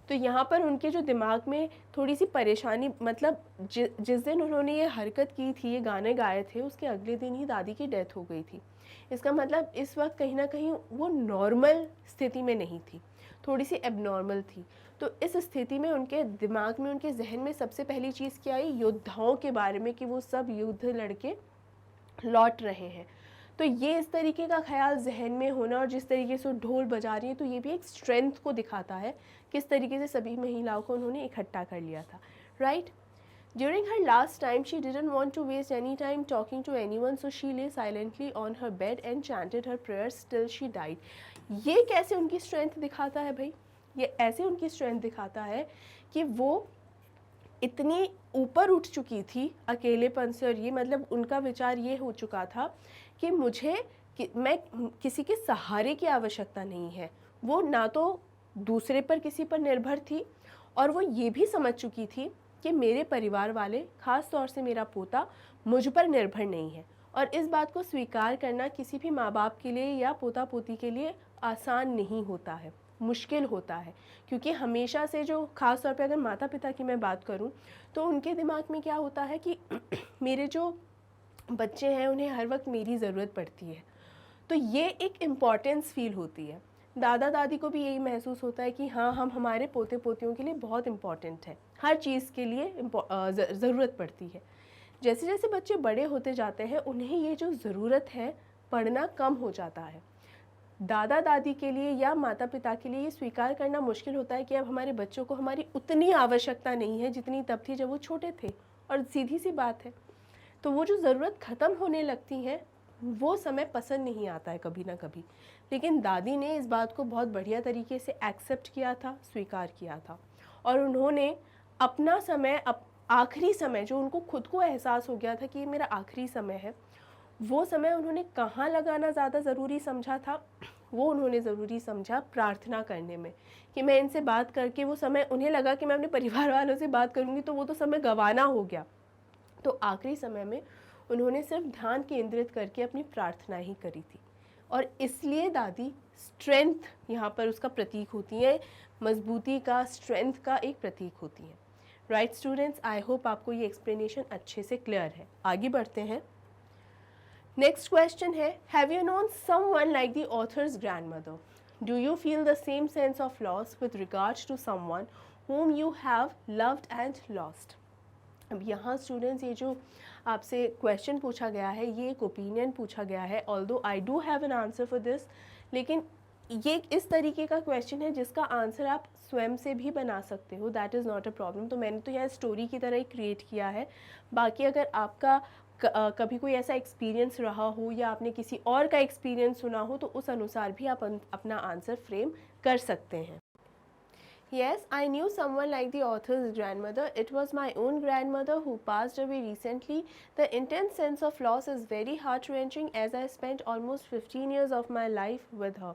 तो यहाँ पर उनके जो दिमाग में थोड़ी सी परेशानी, मतलब जिस दिन उन्होंने ये हरकत की थी, ये गाने गाए थे, उसके अगले दिन ही दादी की डेथ हो गई थी। इसका मतलब इस वक्त कहीं ना कहीं वो नॉर्मल स्थिति में नहीं थी, थोड़ी सी एबनॉर्मल थी। तो इस स्थिति में उनके दिमाग में, उनके जहन में सबसे पहली चीज़ क्या आई, योद्धाओं के बारे में कि वो सब युद्ध लड़के लौट रहे हैं। तो ये इस तरीके का ख्याल जहन में होना और जिस तरीके से ढोल बजा रही है, तो ये भी एक स्ट्रेंथ को दिखाता है, किस तरीके से सभी महिलाओं को उन्होंने इकट्ठा कर लिया था, right. During her last time, she didn't want to waste any time talking to anyone, so she lay silently on her bed and chanted her prayers till she died. ये कैसे उनकी स्ट्रेंथ दिखाता है भाई? ये ऐसे उनकी स्ट्रेंथ दिखाता है कि वो इतनी ऊपर उठ चुकी थी अकेलेपन से, और ये मतलब उनका विचार ये हो चुका था कि मैं किसी के सहारे की आवश्यकता नहीं है। वो ना तो दूसरे पर किसी पर निर्भर थी, और वो ये भी समझ चुकी थी कि मेरे परिवार वाले, ख़ास तौर से मेरा पोता, मुझ पर निर्भर नहीं है। और इस बात को स्वीकार करना किसी भी माँ बाप के लिए या पोता पोती के लिए आसान नहीं होता है, मुश्किल होता है। क्योंकि हमेशा से जो, ख़ास तौर पे अगर माता पिता की मैं बात करूं, तो उनके दिमाग में क्या होता है कि मेरे जो बच्चे हैं उन्हें हर वक्त मेरी ज़रूरत पड़ती है, तो ये एक इम्पॉर्टेंस फील होती है। दादा दादी को भी यही महसूस होता है कि हाँ, हम हमारे पोते पोतियों के लिए बहुत इम्पॉर्टेंट है, हर चीज़ के लिए ज़रूरत पड़ती है। जैसे जैसे बच्चे बड़े होते जाते हैं, उन्हें ये जो ज़रूरत है पढ़ना कम हो जाता है। दादा दादी के लिए या माता पिता के लिए ये स्वीकार करना मुश्किल होता है कि अब हमारे बच्चों को हमारी उतनी आवश्यकता नहीं है जितनी तब थी जब वो छोटे थे। और सीधी सी बात है, तो वो जो ज़रूरत ख़त्म होने लगती है, वो समय पसंद नहीं आता है कभी ना कभी। लेकिन दादी ने इस बात को बहुत बढ़िया तरीके से एक्सेप्ट किया था, स्वीकार किया था, और उन्होंने अपना समय, आखिरी समय जो उनको खुद को एहसास हो गया था कि ये मेरा आखिरी समय है, वो समय उन्होंने कहाँ लगाना ज़्यादा ज़रूरी समझा था, वो उन्होंने ज़रूरी समझा प्रार्थना करने में, कि मैं इनसे बात करके, वो समय उन्हें लगा कि मैं अपने परिवार वालों से बात करूँगी तो वो तो समय गंवाना हो गया। तो आखिरी समय में उन्होंने सिर्फ ध्यान केंद्रित करके अपनी प्रार्थना ही करी थी, और इसलिए दादी स्ट्रेंथ यहाँ पर उसका प्रतीक होती है, मजबूती का, स्ट्रेंथ का एक प्रतीक होती है। राइट स्टूडेंट्स, आई होप आपको ये एक्सप्लेनेशन अच्छे से क्लियर है। आगे बढ़ते हैं। नेक्स्ट क्वेश्चन है, have you known someone like the author's grandmother? Do you feel the same sense of loss with regards to someone whom you have loved and lost? अब यहाँ स्टूडेंट्स, ये जो आपसे क्वेश्चन पूछा गया है, ये एक ओपिनियन पूछा गया है, although I do have an answer for this, लेकिन ये इस तरीके का क्वेश्चन है जिसका आंसर आप स्वयं से भी बना सकते हो, that is not a problem. तो मैंने तो यहाँ स्टोरी की तरह ही क्रिएट किया है। बाकी अगर आपका कभी कोई ऐसा एक्सपीरियंस रहा हो या आपने किसी और का एक्सपीरियंस सुना हो, तो उस अनुसार भी आप अपना आंसर फ्रेम कर सकते हैं। Yes, I knew someone like the author's grandmother. It was my own grandmother who passed away recently. The intense sense of loss is very heart-wrenching as I spent almost 15 years of my life with her.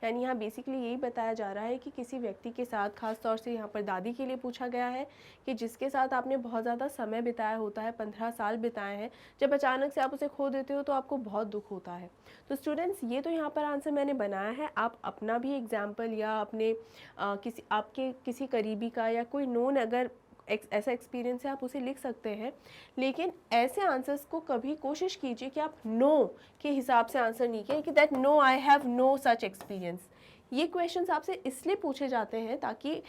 यानी यहाँ बेसिकली यही बताया जा रहा है कि किसी व्यक्ति के साथ, खास तौर से यहाँ पर दादी के लिए पूछा गया है, कि जिसके साथ आपने बहुत ज़्यादा समय बिताया होता है, 15 साल बिताए हैं, जब अचानक से आप उसे खो देते हो तो आपको बहुत दुख होता है। तो स्टूडेंट्स, ये तो यहाँ पर आंसर मैंने बनाया है, आप अपना भी एग्जाम्पल या अपने आपके किसी करीबी का या कोई नोन अगर ऐसा एक्सपीरियंस है, आप उसे लिख सकते हैं। लेकिन ऐसे आंसर्स को कभी कोशिश कीजिए कि आप नो के हिसाब से आंसर नहीं किए, कि that no I have no such experience. ये क्वेश्चंस आपसे इसलिए पूछे जाते हैं ताकि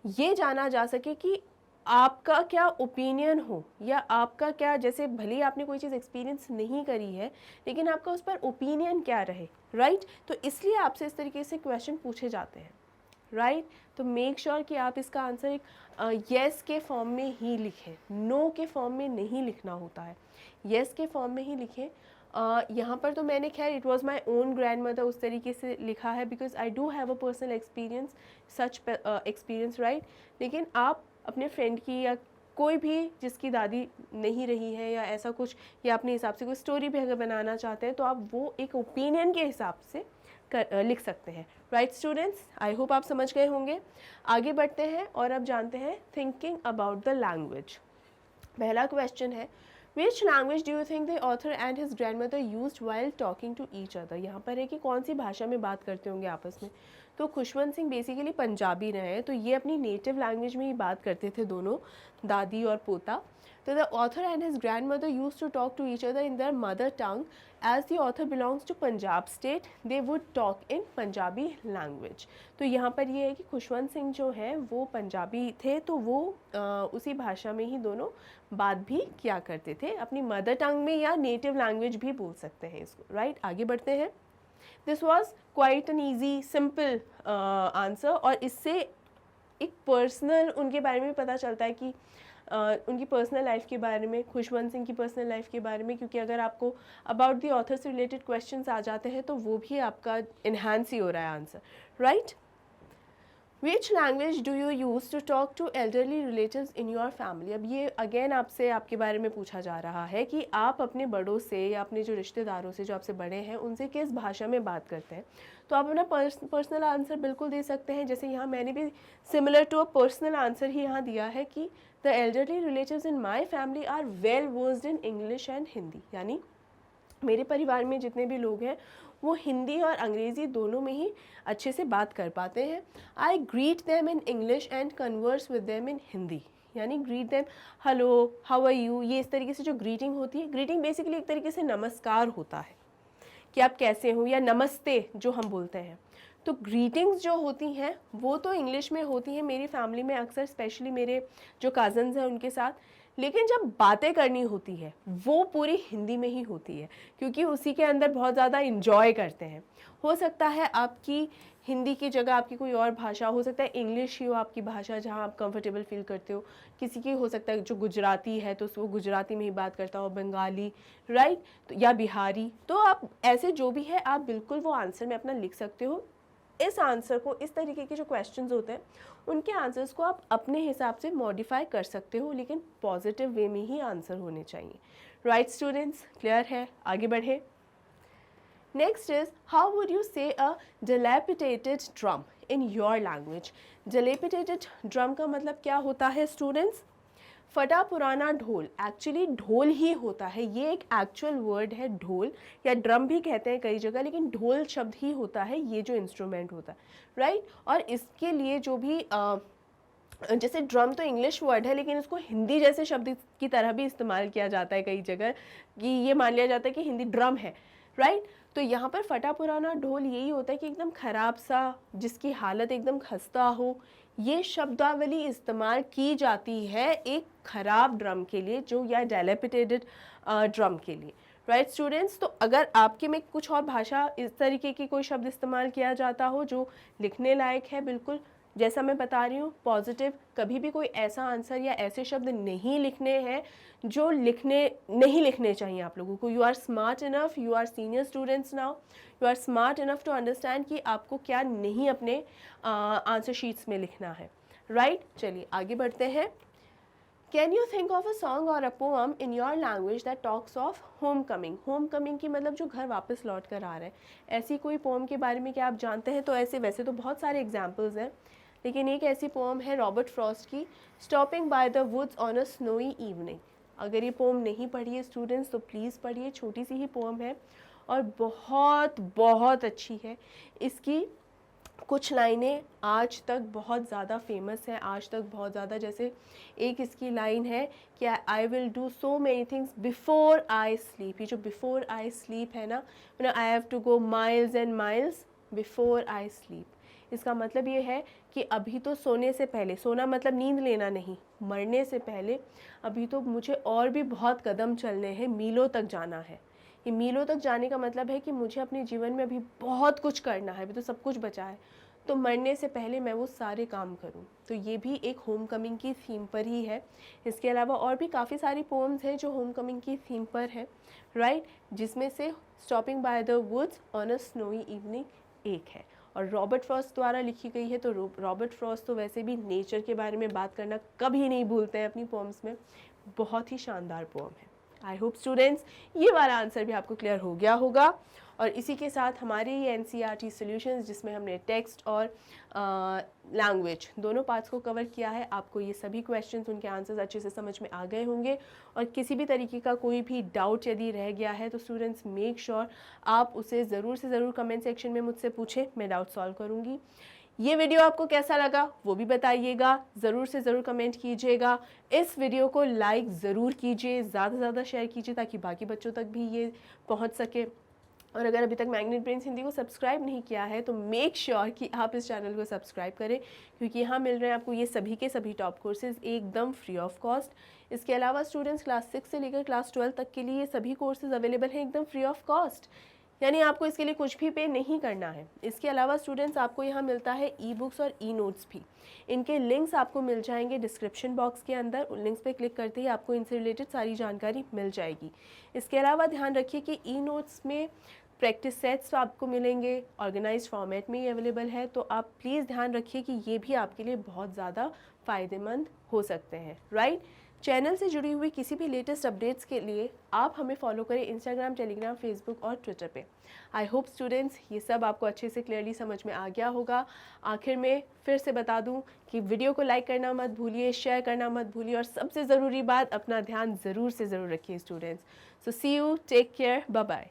ये जाना जा सके कि आपका क्या ओपिनियन हो, या आपका क्या, जैसे भले ही आपने कोई चीज़ एक्सपीरियंस नहीं करी है, लेकिन आपका उस पर ओपिनियन क्या रहे, राइट। तो इसलिए आपसे इस तरीके से क्वेश्चन पूछे जाते हैं। राइट। तो मेक श्योर कि आप इसका आंसर एक येस के फॉर्म में ही लिखें, नो के फॉर्म में नहीं लिखना होता है, येस के फॉर्म में ही लिखें। यहाँ पर तो मैंने खैर it was my own grand mother उस तरीके से लिखा है because I do have a personal experience such experience, right. लेकिन आप अपने फ्रेंड की या कोई भी जिसकी दादी नहीं रही है या ऐसा कुछ, या अपने हिसाब से कोई स्टोरी भी अगर बनाना चाहते हैं तो आप वो एक ओपिनियन के हिसाब से लिख सकते हैं, राइट स्टूडेंट्स। आई होप आप समझ गए होंगे। आगे बढ़ते हैं और अब जानते हैं थिंकिंग अबाउट द लैंग्वेज। पहला क्वेश्चन है which language do you think the author and his grandmother use while talking to each other. यहाँ पर है कि कौन सी भाषा में बात करते होंगे आपस में। तो खुशवंत सिंह बेसिकली पंजाबी रहे हैं, तो ये अपनी नेटिव लैंग्वेज में ही बात करते थे दोनों, दादी और पोता। तो the author and his grandmother use to talk to each other in their mother tongue. As the author belongs to Punjab state they would talk in Punjabi language. तो यहाँ पर ये है कि खुशवंत सिंह जो है वो पंजाबी थे, तो वो उसी भाषा में ही दोनों बात भी किया करते थे, अपनी मदर टंग में या नेटिव लैंग्वेज भी बोल सकते हैं इसको, राइट। आगे बढ़ते हैं। This was quite an easy simple answer, और इससे एक पर्सनल उनके बारे में पता चलता है कि उनकी पर्सनल लाइफ के बारे में, खुशवंत सिंह की पर्सनल लाइफ के बारे में, क्योंकि अगर आपको अबाउट द ऑथर से रिलेटेड क्वेश्चंस आ जाते हैं तो वो भी आपका इन्हांस ही हो रहा है answer, right. Which language do you use to talk to elderly relatives in your family. अब ये अगेन आपसे आपके बारे में पूछा जा रहा है कि आप अपने बड़ों से या अपने जो रिश्तेदारों से जो आपसे बड़े हैं उनसे किस भाषा में बात करते हैं। तो आप अपना पर्सनल आंसर बिल्कुल दे सकते हैं, जैसे यहाँ मैंने भी similar to a personal answer ही यहाँ दिया है कि the elderly relatives in my family are well versed in English and Hindi. यानी मेरे परिवार में जितने भी लोग हैं वो हिंदी और अंग्रेज़ी दोनों में ही अच्छे से बात कर पाते हैं। I greet them in English and converse with them in Hindi. यानी greet them, hello, how are you, ये इस तरीके से जो ग्रीटिंग होती है, ग्रीटिंग बेसिकली एक तरीके से नमस्कार होता है कि आप कैसे हो, या नमस्ते जो हम बोलते हैं। तो ग्रीटिंग्स जो होती हैं वो तो इंग्लिश में होती हैं मेरी फैमिली में अक्सर, स्पेशली मेरे जो कज़न्स हैं उनके साथ, लेकिन जब बातें करनी होती है वो पूरी हिंदी में ही होती है, क्योंकि उसी के अंदर बहुत ज़्यादा इंजॉय करते हैं। हो सकता है आपकी हिंदी की जगह आपकी कोई और भाषा हो, सकता है इंग्लिश ही हो आपकी भाषा जहाँ आप कंफर्टेबल फील करते हो, किसी की हो सकता है जो गुजराती है तो वो गुजराती में ही बात करता हो, बंगाली, राइट, तो या बिहारी। तो आप ऐसे जो भी है आप बिल्कुल वो आंसर में अपना लिख सकते हो। इस आंसर को, इस तरीके के जो क्वेश्चंस होते हैं उनके आंसर्स को आप अपने हिसाब से मॉडिफाई कर सकते हो, लेकिन पॉजिटिव वे में ही आंसर होने चाहिए, राइट स्टूडेंट्स। क्लियर है, आगे बढ़े। Next is how would you से अ dilapidated drum in your language. dilapidated drum का मतलब क्या होता है स्टूडेंट्स? फटा पुराना ढोल। एक्चुअली ढोल ही होता है, ये एक एक्चुअल वर्ड है ढोल, या ड्रम भी कहते हैं कई जगह, लेकिन ढोल शब्द ही होता है ये जो इंस्ट्रूमेंट होता है, राइट। और इसके लिए जो भी जैसे ड्रम तो इंग्लिश वर्ड है, लेकिन इसको हिंदी जैसे शब्द की तरह भी इस्तेमाल किया जाता है कई जगह, कि ये मान लिया जाता है कि हिंदी ड्रम है, राइट। तो यहाँ पर फटा पुराना ढोल यही होता है कि एकदम ख़राब सा, जिसकी हालत एकदम खस्ता हो, ये शब्दावली इस्तेमाल की जाती है एक ख़राब ड्रम के लिए, जो या dilapidated ड्रम के लिए, राइट स्टूडेंट्स। तो अगर आपके में कुछ और भाषा इस तरीके की कोई शब्द इस्तेमाल किया जाता हो जो लिखने लायक है, बिल्कुल जैसा मैं बता रही हूँ पॉजिटिव, कभी भी कोई ऐसा आंसर या ऐसे शब्द नहीं लिखने हैं जो नहीं लिखने चाहिए आप लोगों को। You are smart enough, you are senior students now, you are smart enough to understand कि आपको क्या नहीं अपने आंसर शीट्स में लिखना है, राइट। चलिए आगे बढ़ते हैं। Can you think of a song or a poem in your language that talks of home coming. Home coming की मतलब जो घर वापस लौट कर आ रहे हैं, ऐसी कोई पोअम के बारे में क्या आप जानते हैं? तो ऐसे वैसे तो बहुत सारे एग्जाम्पल्स हैं, लेकिन एक ऐसी पोअम है रॉबर्ट फ्रॉस्ट की, stopping by the woods on a snowy evening. अगर ये पोअम नहीं पढ़ी है स्टूडेंट्स तो प्लीज़ पढ़िए, छोटी सी ही पोअम है और बहुत बहुत अच्छी है। इसकी कुछ लाइनें आज तक बहुत ज़्यादा फेमस हैं, आज तक बहुत ज़्यादा, जैसे एक इसकी लाइन है कि I will do so many things before I sleep. ये जो बिफोर आई स्लीप है ना, I have to go miles and miles before I sleep. इसका मतलब ये है कि अभी तो सोने से पहले, सोना मतलब नींद लेना नहीं, मरने से पहले अभी तो मुझे और भी बहुत कदम चलने हैं, मीलों तक जाना है। ये मीलों तक जाने का मतलब है कि मुझे अपने जीवन में अभी बहुत कुछ करना है, अभी तो सब कुछ बचा है। तो मरने से पहले मैं वो सारे काम करूं। तो ये भी एक होम कमिंग की थीम पर ही है। इसके अलावा और भी काफ़ी सारी पोम्स हैं जो होम कमिंग की थीम पर है, राइट, जिसमें से stopping by the woods on a snowy evening एक है और रॉबर्ट फ्रॉस्ट द्वारा लिखी गई है। तो रॉबर्ट फ्रॉस्ट तो वैसे भी नेचर के बारे में बात करना कभी नहीं भूलते हैं अपनी पोम्स में। बहुत ही शानदार पोम है। आई होप स्टूडेंट्स ये वाला आंसर भी आपको क्लियर हो गया होगा। और इसी के साथ हमारे ये NCERT सॉल्यूशंस, जिसमें हमने टेक्स्ट और लैंग्वेज दोनों पार्ट्स को कवर किया है, आपको ये सभी क्वेश्चंस उनके आंसर्स अच्छे से समझ में आ गए होंगे। और किसी भी तरीके का कोई भी डाउट यदि रह गया है तो स्टूडेंट्स मेक श्योर आप उसे ज़रूर से ज़रूर कमेंट सेक्शन में मुझसे पूछें, मैं डाउट सॉल्व करूँगी। ये वीडियो आपको कैसा लगा वो भी बताइएगा, ज़रूर से ज़रूर कमेंट कीजिएगा। इस वीडियो को लाइक ज़रूर कीजिए, ज़्यादा से ज़्यादा शेयर कीजिए ताकि बाकी बच्चों तक भी ये पहुंच सके। और अगर अभी तक मैग्नेट ब्रेन्स हिंदी को सब्सक्राइब नहीं किया है तो मेक श्योर कि आप इस चैनल को सब्सक्राइब करें, क्योंकि यहाँ मिल रहे हैं आपको ये सभी के सभी टॉप कोर्सेज एकदम फ्री ऑफ कॉस्ट। इसके अलावा स्टूडेंट्स क्लास 6 से लेकर क्लास 12 तक के लिए ये सभी कोर्सेज अवेलेबल हैं एकदम फ्री ऑफ कॉस्ट, यानी आपको इसके लिए कुछ भी पे नहीं करना है। इसके अलावा स्टूडेंट्स आपको यहाँ मिलता है ई बुक्स और ई नोट्स भी। इनके लिंक्स आपको मिल जाएंगे डिस्क्रिप्शन बॉक्स के अंदर। उन लिंक्स पे क्लिक करते ही आपको इनसे रिलेटेड सारी जानकारी मिल जाएगी। इसके अलावा ध्यान रखिए कि ई नोट्स में प्रैक्टिस सेट्स आपको मिलेंगे, ऑर्गेनाइज्ड फॉर्मेट में ही अवेलेबल है। तो आप प्लीज़ ध्यान रखिए कि ये भी आपके लिए बहुत ज़्यादा फ़ायदेमंद हो सकते हैं, राइट। चैनल से जुड़ी हुई किसी भी लेटेस्ट अपडेट्स के लिए आप हमें फॉलो करें इंस्टाग्राम, टेलीग्राम, फेसबुक और ट्विटर पे। आई होप स्टूडेंट्स ये सब आपको अच्छे से क्लियरली समझ में आ गया होगा। आखिर में फिर से बता दूं कि वीडियो को लाइक करना मत भूलिए, शेयर करना मत भूलिए और सबसे ज़रूरी बात, अपना ध्यान ज़रूर से ज़रूर रखिए students. So see you, take care, bye bye.